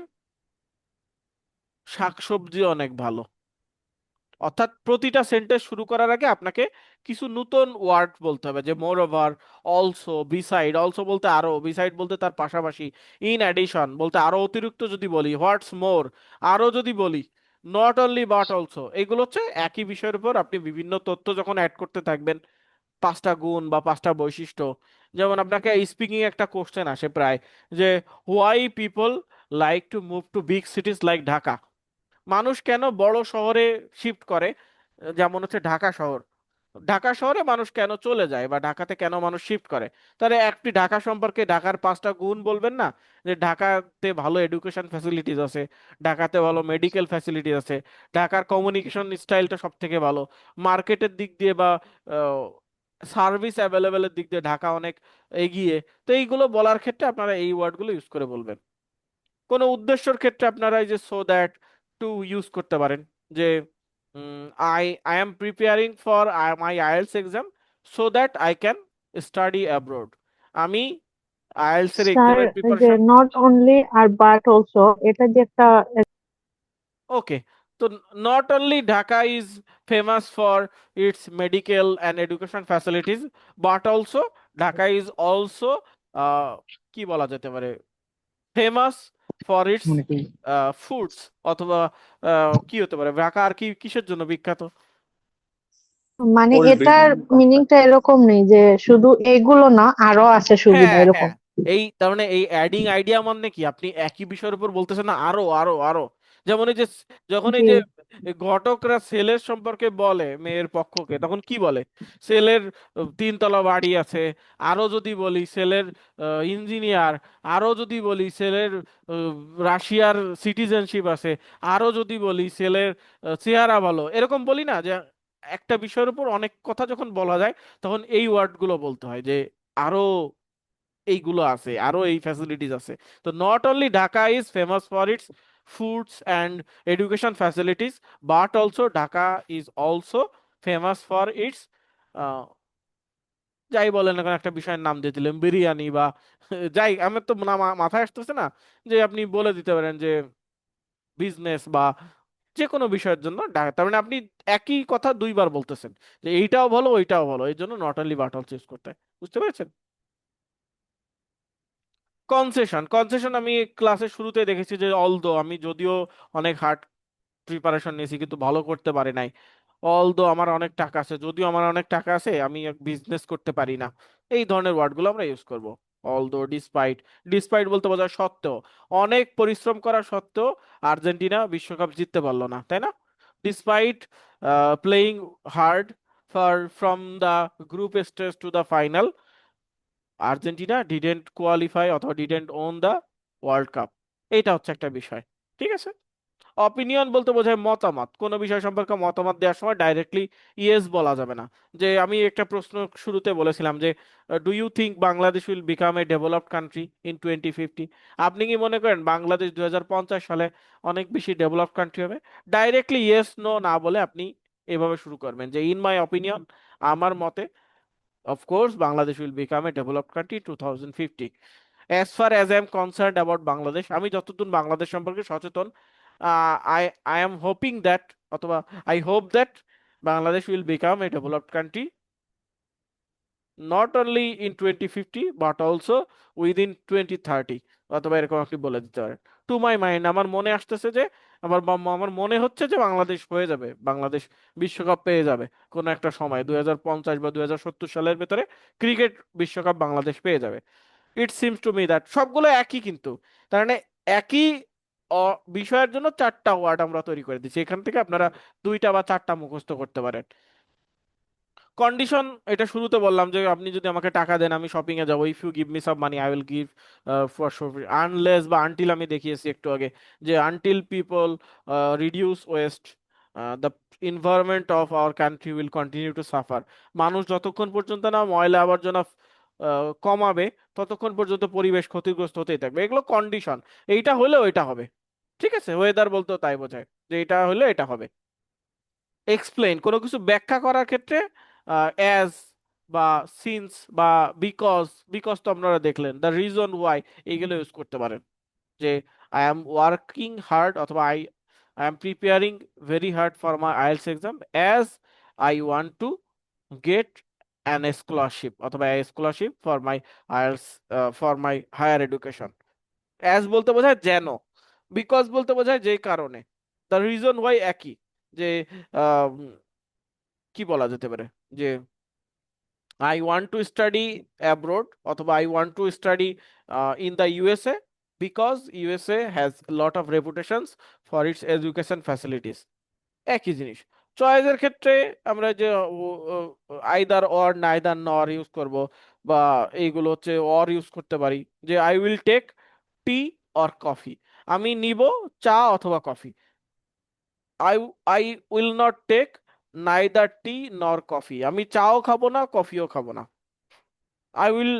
শাকসবজি অনেক ভালো। অর্থাৎ প্রতিটা সেন্টেন্স শুরু করার আগে আপনাকে কিছু নতুন ওয়ার্ড বলতে হবে, যে মোর ওভার, অলসো, বিসাইড, অলসো বলতে আরো, বিসাইড বলতে তার পাশাপাশি, ইন অ্যাডিশন বলতে আরো অতিরিক্ত যদি বলি, হোয়াটস মোর আরো যদি বলি, নট অনলি বাট অলসো। এগুলো হচ্ছে একই বিষয়ের উপর আপনি বিভিন্ন তথ্য যখন অ্যাড করতে থাকবেন, 5টা গুণ বা 5টা বৈশিষ্ট্য। যেমন আপনাকে স্পিকিং একটা কোশ্চেন আসে প্রায়, যে why people like to move to big সিটিজ like Dhaka. মানুষ কেন বড় শহরে শিফট করে? যেমন হচ্ছে ঢাকা শহর, ঢাকা শহরে মানুষ কেন চলে যায় বা ঢাকাতে কেন মানুষ শিফট করে? তাহলে একটি ঢাকা সম্পর্কে ঢাকার 5টা গুণ বলবেন না, যে ঢাকাতে ভালো এডুকেশন ফ্যাসিলিটিস আছে, ঢাকাতে ভালো মেডিকেল ফ্যাসিলিটিস আছে, ঢাকার কমিউনিকেশন স্টাইলটা সব থেকে ভালো, মার্কেটের দিক দিয়ে বা সার্ভিস অ্যাভেলেবেলের দিক দিয়ে ঢাকা অনেক এগিয়ে। তো এইগুলো বলার ক্ষেত্রে আপনারা এই ওয়ার্ডগুলো ইউজ করে বলবেন। কোনো উদ্দেশ্যের ক্ষেত্রে আপনারা এই যে সো দ্যাট টু ইউজ করতে পারেন, যে I I am preparing for my IELTS exam so that I can study abroad. আমি আইএলস এর স্যার, এক্সামের যে প্রিপারেশন। নট অনলি আর বাট অলসো, এটা যে একটা ওকে, তো not only Dhaka is famous for its medical and education facilities, but also Dhaka is also কি বলা যেতে পারে, famous for its community foods, অথবা কি হতে পারে, ঢাকা আর কি কিসের জন্য বিখ্যাত? মানে কোল্ড ড্রিঙ্ক। এটার মিনিংটা এরকম নেই যে শুধু এগুলো না, আরো আছে সুবিধা হ্যাঁ, এরকম। হ্যাঁ, এই তার মানে এই অ্যাডিং আইডিয়া মানে কি, আপনি একই বিষয়ের উপর বলতেছেন না আরো আরো আরো। যেমন এই যে যখন এই জি, যে ঘটকরা ছেলের সম্পর্কে বলে মেয়ের পক্ষকে, তখন কি বলে? ছেলের 3 তলা বাড়ি আছে, আরো যদি বলি ছেলের ইঞ্জিনিয়ার, আরো যদি বলি ছেলের আহ, রাশিয়ার সিটিজেনশিপ আছে, আরো যদি বলি ছেলের চেহারা ভালো, এরকম বলি না যে একটা বিষয়ের উপর অনেক কথা যখন বলা যায় তখন এই ওয়ার্ডগুলো বলতে হয়, যে আরো এইগুলো আছে, আরো এই ফ্যাসিলিটিস আছে। তো not only Dhaka is famous for it's foods and education facilities, but also Dhaka is also famous for it's, যাই বলেন না কেন একটা বিষয়ের নাম দিয়ে দিলেন বিরিয়ানি বা যাই, আমার তো মাথায় আসতেছে না, যে আপনি বলে দিতে পারেন যে বিজনেস বা যে কোনো বিষয়ের জন্য ঢাকা। তার মানে আপনি একই কথা 2বার বলতেছেন, যে এইটাও ভালো ওইটাও ভালো, এই জন্য not only but also use করতে হয়। বুঝতে পেরেছেন? কনসেশন, কনসেশন আমি ক্লাসের শুরুতে দেখেছি যে অলদো, আমি যদিও অনেক হার্ড প্রিপারেশন নিয়েছি কিন্তু ভালো করতে পারি নাই, অলদো আমার অনেক টাকা আছে, যদিও আমার অনেক টাকা আছে আমি বিজনেস করতে পারি না, এই ধরনের ওয়ার্ডগুলো আমরা ইউজ করব। অলদো ডিসপাইট, ডিসপাইট বলতে বোঝায় সত্ত্বেও, অনেক পরিশ্রম করা সত্ত্বেও আর্জেন্টিনা বিশ্বকাপ জিততে পারলো না, তাই না? Despite playing hard from the group stage to the final, Argentina didn't qualify অথবা didn't won the world cup. এইটা হচ্ছে একটা বিষয়, ঠিক আছে? অপিনিয়ন বলতে বোঝায় মতামত, কোনো বিষয় সম্পর্কে মতামত দেওয়ার সময় ডাইরেক্টলি ইয়েস বলা যাবে না। যে আমি একটা প্রশ্ন শুরুতে বলেছিলাম যে do you think Bangladesh will become a developed country in 2050? আপনি কি মনে করেন বাংলাদেশ 2050 সালে অনেক বেশি ডেভেলপড কান্ট্রি হবে? ডাইরেক্টলি ইয়েস নো না বলে আপনি এভাবে শুরু করবেন যে ইন মাই অপিনিয়ন, আমার মতে, of course, Bangladesh will become a developed country 2050. As far as I am concerned about Bangladesh, আমি যতদূর বাংলাদেশ সম্পর্কে সচেতন, I am hoping that অথবা I hope that Bangladesh will become a developed country not only in 2050 but also within 2030, অথবা এরকম আপনি বলে দিতে পারেন। টু মাই মাইন্ড, আমার মনে আসতেছে যে আমার মনে হচ্ছে যে বাংলাদেশ হয়ে যাবে, বাংলাদেশ বিশ্বকাপ পেয়ে যাবে কোনো একটা সময় 2050 বা 2070 সালের ভেতরে ক্রিকেট বিশ্বকাপ বাংলাদেশ পেয়ে যাবে। It seems to me that সবগুলো একই, কিন্তু তার মানে একই বিষয়ের জন্য চারটা ওয়ার্ড আমরা তৈরি করে দিচ্ছি, এখান থেকে আপনারা দুইটা বা চারটা মুখস্থ করতে পারেন। কন্ডিশন, এটা শুরুতে বললাম যে আপনি যদি আমাকে টাকা দেন আমি শপিং এ যাবো, if you give me some money I will give for shopping, unless বা আনটিল আমি দেখিয়েছি একটু আগে যে until people reduce waste the environment of our country will continue to suffer. মানুষ যতক্ষণ পর্যন্ত না ময়লা আবর্জনা কমাবে ততক্ষণ পর্যন্ত পরিবেশ ক্ষতিগ্রস্ত হতেই থাকবে। এগুলো কন্ডিশন, এইটা হলেও এটা হবে, ঠিক আছে? ওয়েদার বলতেও তাই বোঝায় যে এটা হলে এটা হবে। এক্সপ্লেইন, কোনো কিছু ব্যাখ্যা করার ক্ষেত্রে অ্যাজ বা সিন্স বা বিকজ, বিকজ তো আপনারা দেখলেন, দ্য রিজন ওয়াই, এইগুলো ইউজ করতে পারেন। যে আই এম ওয়ার্কিং হার্ড অথবা I am preparing very hard for my IELTS exam as I want to get an scholarship অথবা scholarship for my IELTS, for my higher education. As বলতে বোঝায় যেন, because বলতে বোঝায় যে কারণে, দ্য রিজন ওয়াই একই। যে আহ, কি বলা যেতে পারে যে I want to study abroad অথবা I want to study in the USA because USA has lot of reputations for its education facilities. একই জিনিস। চয়েসের ক্ষেত্রে আমরা যে either or neither nor use করব, বা এইগুলো হচ্ছে অর ইউজ করতে পারি, যে I will take tea or coffee, আমি নিব চা অথবা coffee. I I will not take neither tea nor coffee, আমি চাও খাবো না কফিও খাবো না। I will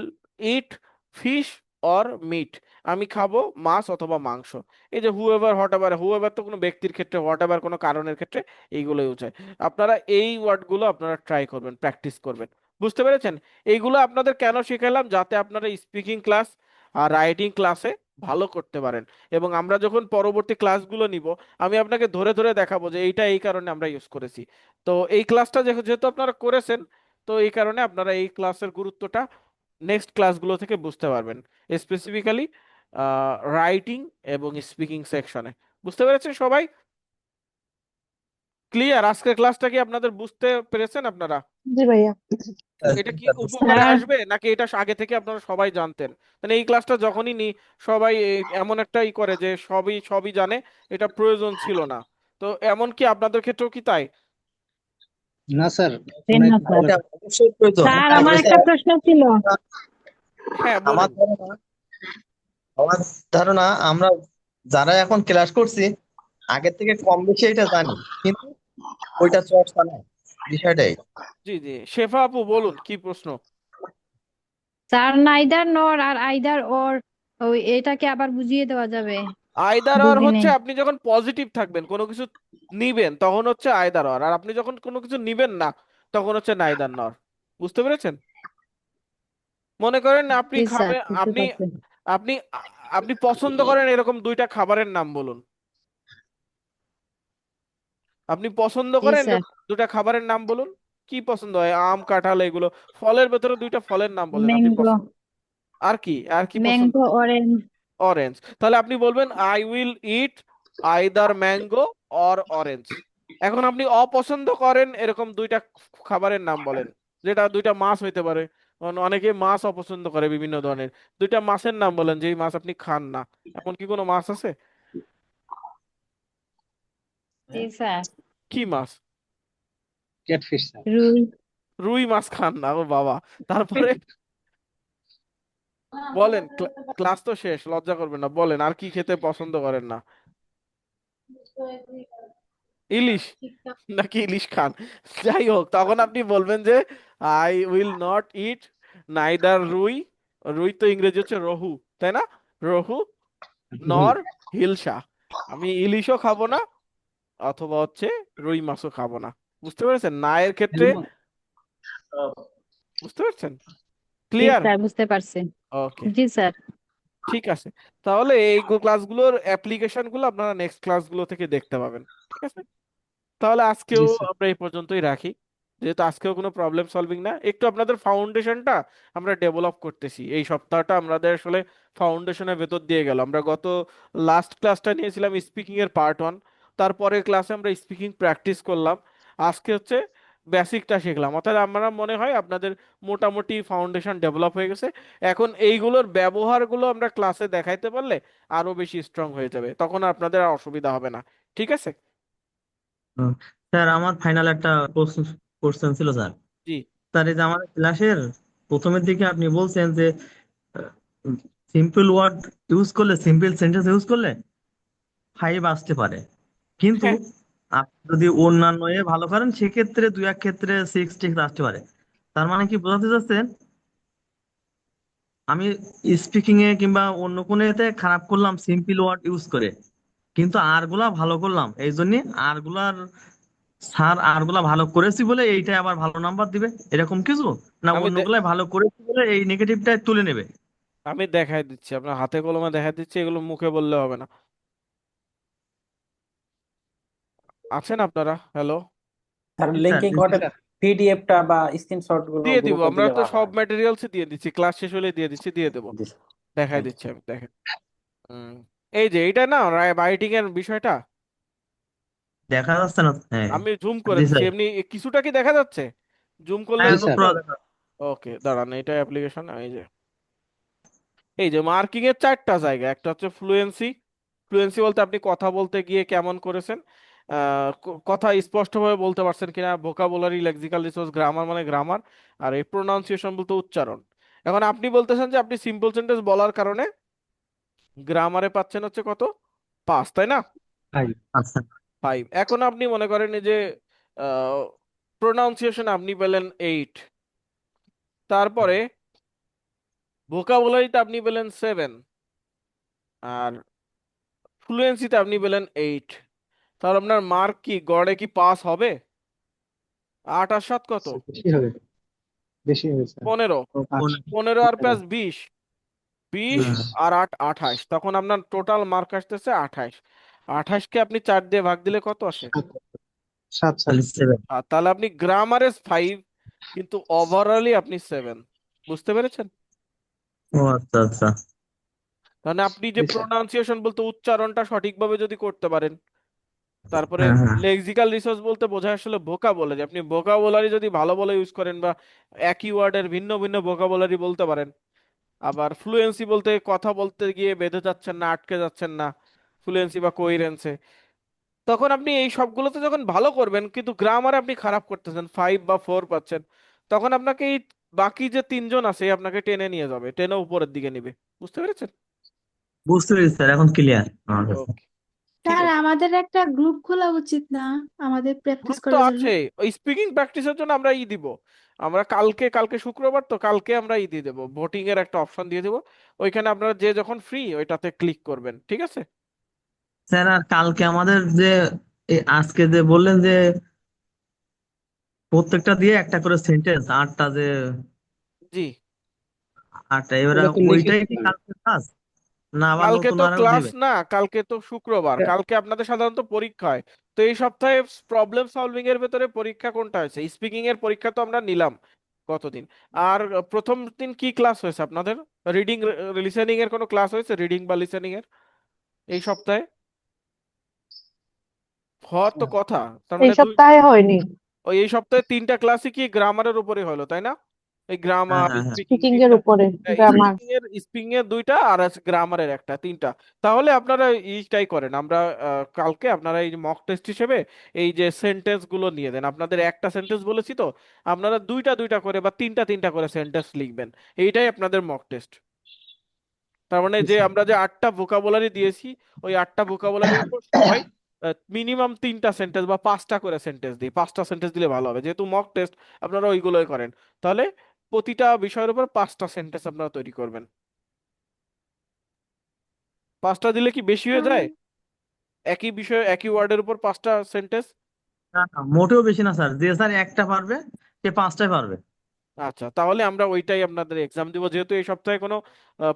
eat fish or meat, আমি খাবো মাছ অথবা মাংস। এই যে হুএভার হোয়াট এভার, হুএভার তো কোনো ব্যক্তির ক্ষেত্রে, হোয়াট এভার কোনো কারণের ক্ষেত্রে, এইগুলো ইউজ হয়। আপনারা এই ওয়ার্ডগুলো আপনারা ট্রাই করবেন, প্র্যাকটিস করবেন। বুঝতে পেরেছেন? এইগুলো আপনাদের কেন শেখালাম, যাতে আপনারা স্পিকিং ক্লাস আর রাইটিং ক্লাসে ভালো করতে পারেন। এবং আমরা যখন পরবর্তী ক্লাসগুলো নিব আমি আপনাকে ধরে ধরে দেখাবো যে এইটা এই কারণে আমরা ইউজ করেছি। তো এই ক্লাসটা যেহেতু আপনারা করেছেন, তো এই কারণে আপনারা এই ক্লাসের গুরুত্বটা নেক্সট ক্লাসগুলো থেকে বুঝতে পারবেন, স্পেসিফিক্যালি রাইটিং এবং স্পিকিং সেকশনে। বুঝতে পেরেছেন সবাই? ক্লিয়ার? আজকের ক্লাসটা কি আপনাদের বুঝতে পেরেছেন আপনারা? জি ভাইয়া। এটা কি উপকারে স্যার আসবে নাকি এটা আগে থেকে আপনারা সবাই জানতেন? মানে এই ক্লাসটা যখনই নি সবাই এমন একটা করে যে সবই সবই জানে, এটা প্রয়োজন ছিল না। তো এমন কি আপনাদের ক্ষেত্রেও কি তাই? না স্যার, দেন অনেক না ভালো স্যার। এটা অবশ্যই প্রয়োজন। স্যার তবে আমার একটা স্যার, প্রশ্ন ছিল। হ্যাঁ আমার বলুন। ধারণা আমার ধারণা আমরা যারা এখন ক্লাস করছি আগের থেকে কম বেশি এটা জানি, কিন্তু ওইটা চর্চা না, বিষয়টাই। জি জি, শেফা আপু বলুন কি প্রশ্ন? স্যার নাইদার নর আর আইদার অর, ওই এটাকে আবার বুঝিয়ে দেওয়া যাবে? আয়দার অর বুঝিনি। হচ্ছে আপনি যখন পজিটিভ থাকবেন কোনো কিছু নিবেন তখন হচ্ছে আয়দার অর, আর আপনি যখন কোনো কিছু নিবেন না তখন হচ্ছে নাইদার নর। বুঝতে পেরেছেন? মনে করেন আপনি জি স্যার, খাবে, বুঝতে আপনি পারছি। আপনি আপনি পছন্দ করেন এরকম দুইটা খাবারের নাম বলুন। আপনি পছন্দ জি করেন স্যার। এরকম দুইটা খাবারের নাম বলুন। কি পছন্দ হয়? আম, কাঁঠাল, এগুলো ফলের ভেতরে দুইটা ফলের নাম বলেন আপনি ম্যাঙ্গো। পছন্দ। আর কি পছন্দ? Mango orange. অরেঞ্জ। তাহলে আপনি বলবেন I will it either mango or orange. এখন আপনি অপছন্দ করেন এরকম দুইটা খাবারের নাম বলেন, যেটা দুইটা মাছ হইতে পারে অনেকে মাছ অপছন্দ করে বিভিন্ন ধরনের। দুইটা মাছের নাম বলেন যে এই মাছ আপনি খান না, এমন কি কোনো মাছ আছে? জি স্যার। কি মাছ? Catfish sir. রুই। রুই মাছ খান না, ও বাবা। তারপরে বলেন, ক্লাস তো শেষ, লজ্জা করবেন না, বলেন আর কি খেতে পছন্দ করেন না? ইলিশ? নাকি ইলিশ খান? যাই হোক, তখন আপনি বলবেন যে I will not it neither রুই, রুই তো ইংরেজি হচ্ছে রহু, তাই না? রহু রুই। নর হিলসা, আমি ইলিশও খাবো না অথবা হচ্ছে রুই মাছও খাবো না। বুঝতে পেরেছেন না এর ক্ষেত্রে? বুঝতে পারছেন? জি ক্লিয়ার? স্যার, বুঝতে পারছি। ওকে, জি স্যার। ঠিক আছে। তাহলে এই ক্লাসগুলোর অ্যাপ্লিকেশন গুলো আপনারা নেক্সট ক্লাসগুলো থেকে দেখতে পাবেন, ঠিক আছে? তাহলে আজকেও জি স্যার। আমরা এই পর্যন্তই রাখি, যেহেতু আজকেও কোনো প্রবলেম সলভিং না, একটু আপনাদের ফাউন্ডেশনটা আমরা ডেভেলপ করতেছি। এই সপ্তাহটা আমাদের আসলে ফাউন্ডেশনের ভেতর দিয়ে গেল। আমরা গত লাস্ট ক্লাসটা নিয়েছিলাম স্পিকিং এর পার্ট 1, তারপরের ক্লাসে আমরা স্পিকিং প্র্যাকটিস করলাম, আজকে হচ্ছে বেসিকটা শিখলাম। অর্থাৎ আমরা মনে হয় আপনাদের মোটামুটি ফাউন্ডেশন ডেভেলপ হয়ে গেছে। এখন এইগুলোর ব্যবহারগুলো আমরা ক্লাসে দেখাইতে পারলে আরো বেশি স্ট্রং হয়ে যাবে, তখন আর আপনাদের আর অসুবিধা হবে না। ঠিক আছে? হুম। স্যার আমার ফাইনাল একটা কোশ্চেন ছিল স্যার। জি। স্যার এই যে আমাদের ক্লাসের প্রথমের দিকে আপনি বলছেন যে সিম্পল ওয়ার্ড ইউজ করলে, সিম্পল সেন্টেন্স ইউজ করলে 5 আসতে পারে, কিন্তু হ্যাঁ, আপনি যদি অন্যান্য ভালো করেন সেক্ষেত্রে 2-1 ক্ষেত্রে 6 আসতে পারে। তার মানে কি বোঝাতে চাচ্ছেন, আমি স্পিকিং এ কিংবা অন্য কোনো এতে খারাপ করলাম সিম্পল ওয়ার্ড ইউজ করে, কিন্তু আর গুলা ভালো করলাম, এই জন্য আর গুলার স্যার আর গুলা ভালো করেছি বলে এইটাই আবার ভালো নাম্বার দিবে, এরকম কিছু? না আমি অন্যগুলাই ভালো করেছি বলে এই নেগেটিভটা তুলে নেবে? আমি দেখাই দিচ্ছি, আপনার হাতে কলমে দেখাই দিচ্ছি, এগুলো মুখে বললে হবে না। আছেন আপনারা? হ্যালো? আর জি স্যার, লিঙ্কিং জি জি করে স্যার। পিডিএফটা বা স্ক্রিনশট গুলো দিয়ে দিব, গ্রুপে আমরা দিলে তো ভালো সব হয়। ম্যাটেরিয়ালস দিয়ে দিচ্ছি, ক্লাস শেষ হলে দিয়ে দিচ্ছি, দিয়ে দেবো। জি দেখাই থ্যাংক দিচ্ছি আমি, দেখেন। উম, এই যে এইটা না রাইটিং এর বিষয়টা, দেখা যাচ্ছে না? হ্যাঁ। আমি জুম করে জি দিচ্ছি, স্যার। এমনি কিছুটা কি দেখা যাচ্ছে? জুম করলে হ্যাঁ, জি জুম স্যার। তো। পুরো দেখা ওকে, দাঁড়ান, এটা অ্যাপ্লিকেশন। এই যে মার্কিং এর 4টা জায়গা, একটা হচ্ছে ফ্লুয়েন্সি। ফ্লুয়েন্সি বলতে আপনি কথা বলতে গিয়ে কেমন করেছেন, কথা স্পষ্টভাবে বলতে পারছেন কিনা, ভোকাবুলারি, লেক্সিক্যাল রিসোর্স, গ্রামার মানে গ্রামার, আর এই প্রোনাউন্সিয়েশন বলতে উচ্চারণ। এখন আপনি বলতেছেন যে আপনি সিম্পল সেন্টেন্স বলার কারণে গ্রামারে পাচ্ছেন হচ্ছে কত, 5, তাই না? হাই। আচ্ছা। 5। এখন আপনি মনে করেন এই যে প্রোনাউন্সিয়েশন আপনি পেলেন 8, তারপরে ভোকাবুলারিতে আপনি পেলেন 7, আর ফ্লুয়েন্সিতে আপনি পেলেন 8। তাহলে আপনার মার্ক কি গড়ে কি পাস হবে? 8 আর 7 কত? বেশি হবে, বেশি হবে স্যার। 15। আট। 15 আর 5 20, 20 বিশ। আর 8 28, তখন আপনার টোটাল মার্ক আসতেছে 28। 28 কে আপনি 4 দিয়ে ভাগ দিলে কত আসে? সাত। সাত স্যার। তাহলে 7। আর তাহলে আপনি গ্রামারে 5, কিন্তু ওভারঅলি আপনি 7। বুঝতে পেরেছেন? ও আচ্ছা আচ্ছা। তাহলে আপনি যে জি স্যার। প্রোনাউন্সিয়েশন বলতে উচ্চারণটা সঠিকভাবে যদি করতে পারেন, তারপরে হ্যাঁ হ্যাঁ। লেক্সিক্যাল রিসোর্স বলতে বোঝায় আসলে ভোকাবুলারি, আপনি ভোকাবুলারি যদি ভালো বলে ইউজ করেন বা একই ওয়ার্ডের ভিন্ন ভিন্ন ভোকাবুলারি বলতে পারেন। আবার ফ্লুয়েন্সি বলতে কথা বলতে গিয়ে বেঁধে যাচ্ছেন না, আটকে যাচ্ছেন না, ফ্লুয়েন্সি বা কোহেরেন্সে, তখন আপনি এই সবগুলোতে যখন ভালো করবেন কিন্তু গ্রামারে আপনি খারাপ করতেছেন, 5 বা 4 পাচ্ছেন, তখন আপনাকে এই বাকি যে 3জন আছে আপনাকে টেনে নিয়ে যাবে, টেনে উপরের দিকে নিবে। বুঝতে পেরেছেন? বুঝতে পেরেছি স্যার, এখন ক্লিয়ার আমার কাছে। ওকে, ঠিক স্যার আছে। আমাদের একটা গ্রুপ খোলা উচিত না আমাদের প্র্যাকটিস গ্রুপ তো করার জন্য? আছে, ওই স্পিকিং প্র্যাকটিসের জন্য আমরা দিব। আমরা কালকে, কালকে শুক্রবার তো, কালকে আমরা দিয়ে দেবো, ভোটিং এর একটা অপশন দিয়ে দেবো, ওইখানে আপনারা যে যখন ফ্রি ওইটাতে ক্লিক করবেন, ঠিক আছে? স্যার আর কালকে আমাদের যে আজকে যে বললেন যে প্রত্যেকটা দিয়ে একটা করে সেন্টেন্স, 8টা যে জি। 8টা, এবারে ওগুলো তো লিখিত ওইটাই কি না। কালকে কাজ, না আবার কালকে নতুন তো আরো ক্লাস দিবে? না, কালকে তো শুক্রবার, কালকে আপনাদের সাধারণত পরীক্ষা হয়। তো এই সপ্তাহে প্রবলেম সলভিং এর ভেতরে পরীক্ষা কোনটা হয়েছে? স্পিকিং এর পরীক্ষা তো আমরা নিলাম কতদিন। আর প্রথম দিন কি ক্লাস হয়েছে আপনাদের? রিডিং লিসেনিং এর কোনো ক্লাস হয়েছে, রিডিং বা লিসেনিং এর এই সপ্তাহে? হওয়ার তো কথা, তার এই মানে দুই। সপ্তাহে হয়নি। ওই এই সপ্তাহে 3টা ক্লাসই কি গ্রামারের উপরে হলো, তাই না? এই হ্যাঁ গ্রামার, হ্যাঁ হ্যাঁ স্পিকিং স্পিকিং এর তিনটা, উপরে গ্রামার। স্পিকিং এর দুইটা আর আছে গ্রামারের একটা, তিনটা। তাহলে আপনারা এইটাই করেন, আমরা কালকে আপনারা এই মক টেস্ট হিসেবে এই যে সেন্টেন্স গুলো নিয়ে দেন। আপনাদের একটা সেন্টেন্স বলেছি তো, আপনারা দুইটা দুইটা করে বা তিনটা তিনটা করে সেন্টেন্স লিখবেন। এইটাই আপনাদের মক টেস্ট। তার মানে যে আমরা যে 8টা ভোকাবুলারি দিয়েছি, ওই 8টা ভোকাবুলারির উপর সবাই মিনিমাম 3টা সেন্টেন্স বা 5টা করে সেন্টেন্স দিই। 5টা সেন্টেন্স দিলে ভালো হবে, যেহেতু মক টেস্ট আপনারা ওইগুলোই করেন। তাহলে প্রতিটা বিষয়ের উপর 5টা সেন্টেন্স আপনারা তৈরি করবেন। 5টা দিলে কি বেশি হয়ে যায়? একই বিষয় একই ওয়ার্ডের উপর 5টা সেন্টেন্স? না, না, মোটেও বেশি না স্যার, যে স্যার একটা পারবে সে 5টাই পারবে। আচ্ছা, তাহলে আমরা ওইটাই আপনাদের এক্সাম দিব। যেহেতু এই সপ্তাহে কোনো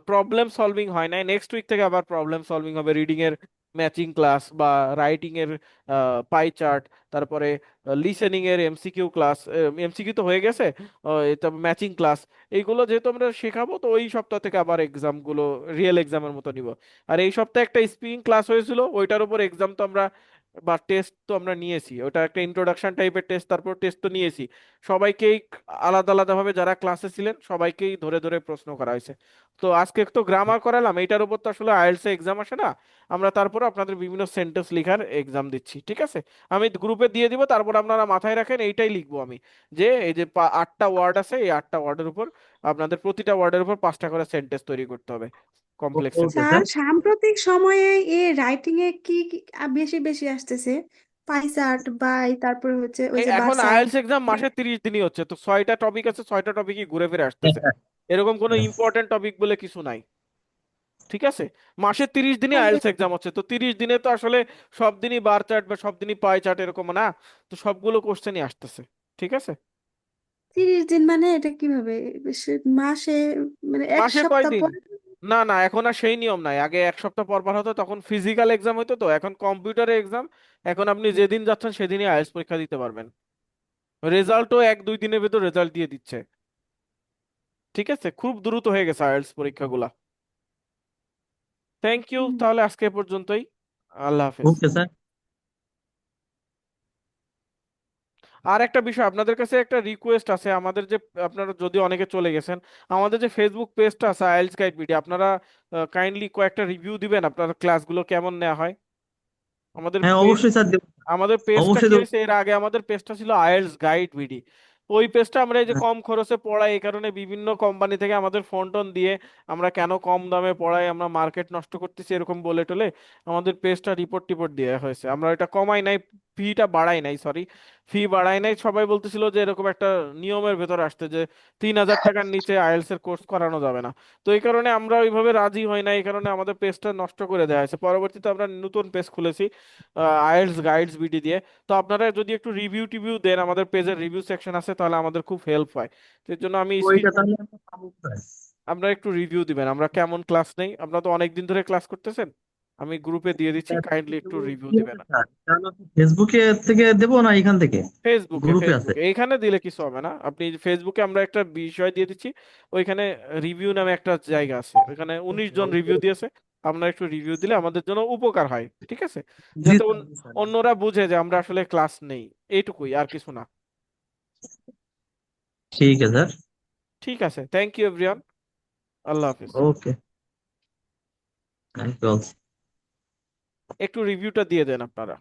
প্রবলেম সলভিং হয় নাই, নেক্সট উইক থেকে আবার প্রবলেম সলভিং হবে, রিডিং এর ম্যাচিং ক্লাস বা রাইটিং এর পাই চার্ট, তারপরে লিসেনিং এর এমসিকিউ ক্লাস, এমসিকিউ তো হয়ে গেছে, এটা ম্যাচিং ক্লাস। এইগুলো যেহেতু আমরা শেখাবো, তো ওই সপ্তাহ থেকে আবার এক্সাম গুলো রিয়েল এক্সামের মতো নিব। আর এই সপ্তাহে একটা স্পিকিং ক্লাস হয়েছিল, ওইটার উপর এক্সাম তো আমরা বা টেস্ট তো আমরা নিয়েছি, ওটা একটা ইন্ট্রোডাকশন টাইপের টেস্ট, তারপর টেস্ট তো নিয়েছি। সবাইকেই আলাদা আলাদা ভাবে যারা ক্লাসে ছিলেন সবাইকেই ধরে ধরে প্রশ্ন করা হয়েছে। তো আজকে তো গ্রামার করালাম, এইটার উপর তো আসলে আইএলটিএস এক্সাম আসে না। আমরা তারপর আপনাদের বিভিন্ন সেন্টেন্স লেখার এক্সাম দিচ্ছি, ঠিক আছে? আমি গ্রুপে দিয়ে দিব, তারপর আপনারা মাথায় রাখেন এইটাই লিখবো আমি, যে এই যে 8টা ওয়ার্ড আছে, এই 8টা ওয়ার্ডের উপর আপনাদের প্রতিটা ওয়ার্ডের উপর 5টা করে সেন্টেন্স তৈরি করতে হবে, কমপ্লেক্স ওকে সেন্টেন্স। Sir sir. সাম্প্রতিক সময়ে এই রাইটিং এ কি বেশি বেশি আসতেছে? পাই চার্ট, বাই, তারপরে হচ্ছে ওই এই যে বার এখন সাউন্ড। আইএলটিএস এক্সাম মাসে 30 দিনই হচ্ছে, তো 6টা টপিক আছে, 6টা টপিকই ঘুরে ফিরে আসতেছে। এরকম কোনো ইম্পর্টেন্ট টপিক বলে কিছু নাই, ঠিক আছে? মাসে 30 দিনই আইএলটিএস এক্সাম হচ্ছে, তো 30 দিনে তো আসলে সব দিনই বার চার্ট বা সব দিনই পাই চার্ট এরকম না, তো সবগুলো কোশ্চেনই আসতেছে, ঠিক আছে? 30 দিন মানে এটা কিভাবে? মাসে মানে এক মাসে কয় সপ্তাহ দিন? পর? না না, এখন আর সেই নিয়ম নাই। আগে 1 সপ্তাহ পর পর হতো, তখন ফিজিক্যাল এক্সাম হতো, তো এখন কম্পিউটারে এক্সাম। এখন আপনি যেদিন যাচ্ছেন সেদিনই আইএলটিএস পরীক্ষা দিতে পারবেন। রেজাল্টও 1-2 দিনের ভিতর রেজাল্ট দিয়ে দিচ্ছে, ঠিক আছে? খুব দ্রুত হয়ে গেছে আইএলটিএস পরীক্ষাগুলা। থ্যাংক ইউ, তাহলে আজকে এ পর্যন্তই। আল্লাহ হাফেজ। Okay sir. আর একটা বিষয়, আপনাদের কাছে একটা রিকোয়েস্ট আছে। আমাদের যে, আপনারা যদি অনেকে চলে গেছেন, আমাদের যে ফেসবুক পেজটা আছে আইএলটিএস গাইড ভিডিও, আপনারা কাইন্ডলি কয়েকটা রিভিউ দিবেন আপনার ক্লাসগুলো কেমন নেওয়া হয়। আমাদের হ্যাঁ পেজ, অবশ্যই স্যার দেবো। আমাদের পেজটা অবশ্যই কি দেবো। হয়েছে, এর আগে আমাদের পেজটা ছিল আইএলটিএস গাইড ভিডি। ওই পেজটা আমরা এই যে হ্যাঁ, কম খরচে পড়াই, এই কারণে বিভিন্ন কোম্পানি থেকে আমাদের ফোন টোন দিয়ে আমরা কেন কম দামে পড়াই, আমরা মার্কেট নষ্ট করতেছি এরকম বলে টলে আমাদের পেজটা রিপোর্ট টিপোর্ট দেওয়া হয়েছে। আমরা এটা কমাই নাই, ফিটা বাড়াই নাই, সরি, ফি বাড়াই নাই। সবাই বলতেছিল যে এরকম একটা নিয়মের ভেতর আসতে, যে 3000 টাকার নিচে আইএলটিএস এর কোর্স করানো যাবে না। তো এই কারণে আমরা ওইভাবে রাজি হই না, এই কারণে আমাদের পেজটা নষ্ট করে দেওয়া হয়েছে। পরবর্তীতে আমরা নতুন পেজ খুলেছি আইএলটিএস গাইডস বিডি দিয়ে। তো আপনারা যদি একটু রিভিউ টিভিউ দেন, আমাদের পেজের রিভিউ সেকশন আছে, তাহলে আমাদের খুব হেল্প হয়। তো এর জন্য আমি ওইটা স্ক্রিনশট, তাহলে আমরা পাবো স্যার। আপনারা একটু রিভিউ দিবেন আমরা কেমন ক্লাস নেই। আপনারা তো অনেক দিন ধরে ক্লাস করতেছেন, আমি গ্রুপে দিয়ে দিচ্ছি, স্যার, কাইন্ডলি একটু দেবো রিভিউ দিবেন। কিভাবে স্যার? তাহলে কি ফেসবুকে থেকে দেবো না এখান থেকে? ফেসবুকে, গ্রুপে আছে। ফেসবুকে এখানে দিলে কিছু হবে না। আপনি ফেসবুকে আমরা একটা বিষয় দিয়ে দিচ্ছি, ওইখানে রিভিউ নামে একটা জায়গা আছে, ওইখানে 19 জন রিভিউ দিয়েছে। আপনারা একটু রিভিউ দিলে আমাদের জন্য উপকার হয়, ঠিক আছে? জি যাতে স্যার, জি স্যার। অন্যরা বুঝে যে আমরা আসলে ক্লাস নেই, এইটুকুই, আর কিছু না। ঠিক আছে স্যার। ঠিক আছে, থ্যাংক ইউ এভরিওয়ান, আল্লাহ হাফিজ। Okay, thank you. একটু রিভিউটা দিয়ে দেন আপনারা।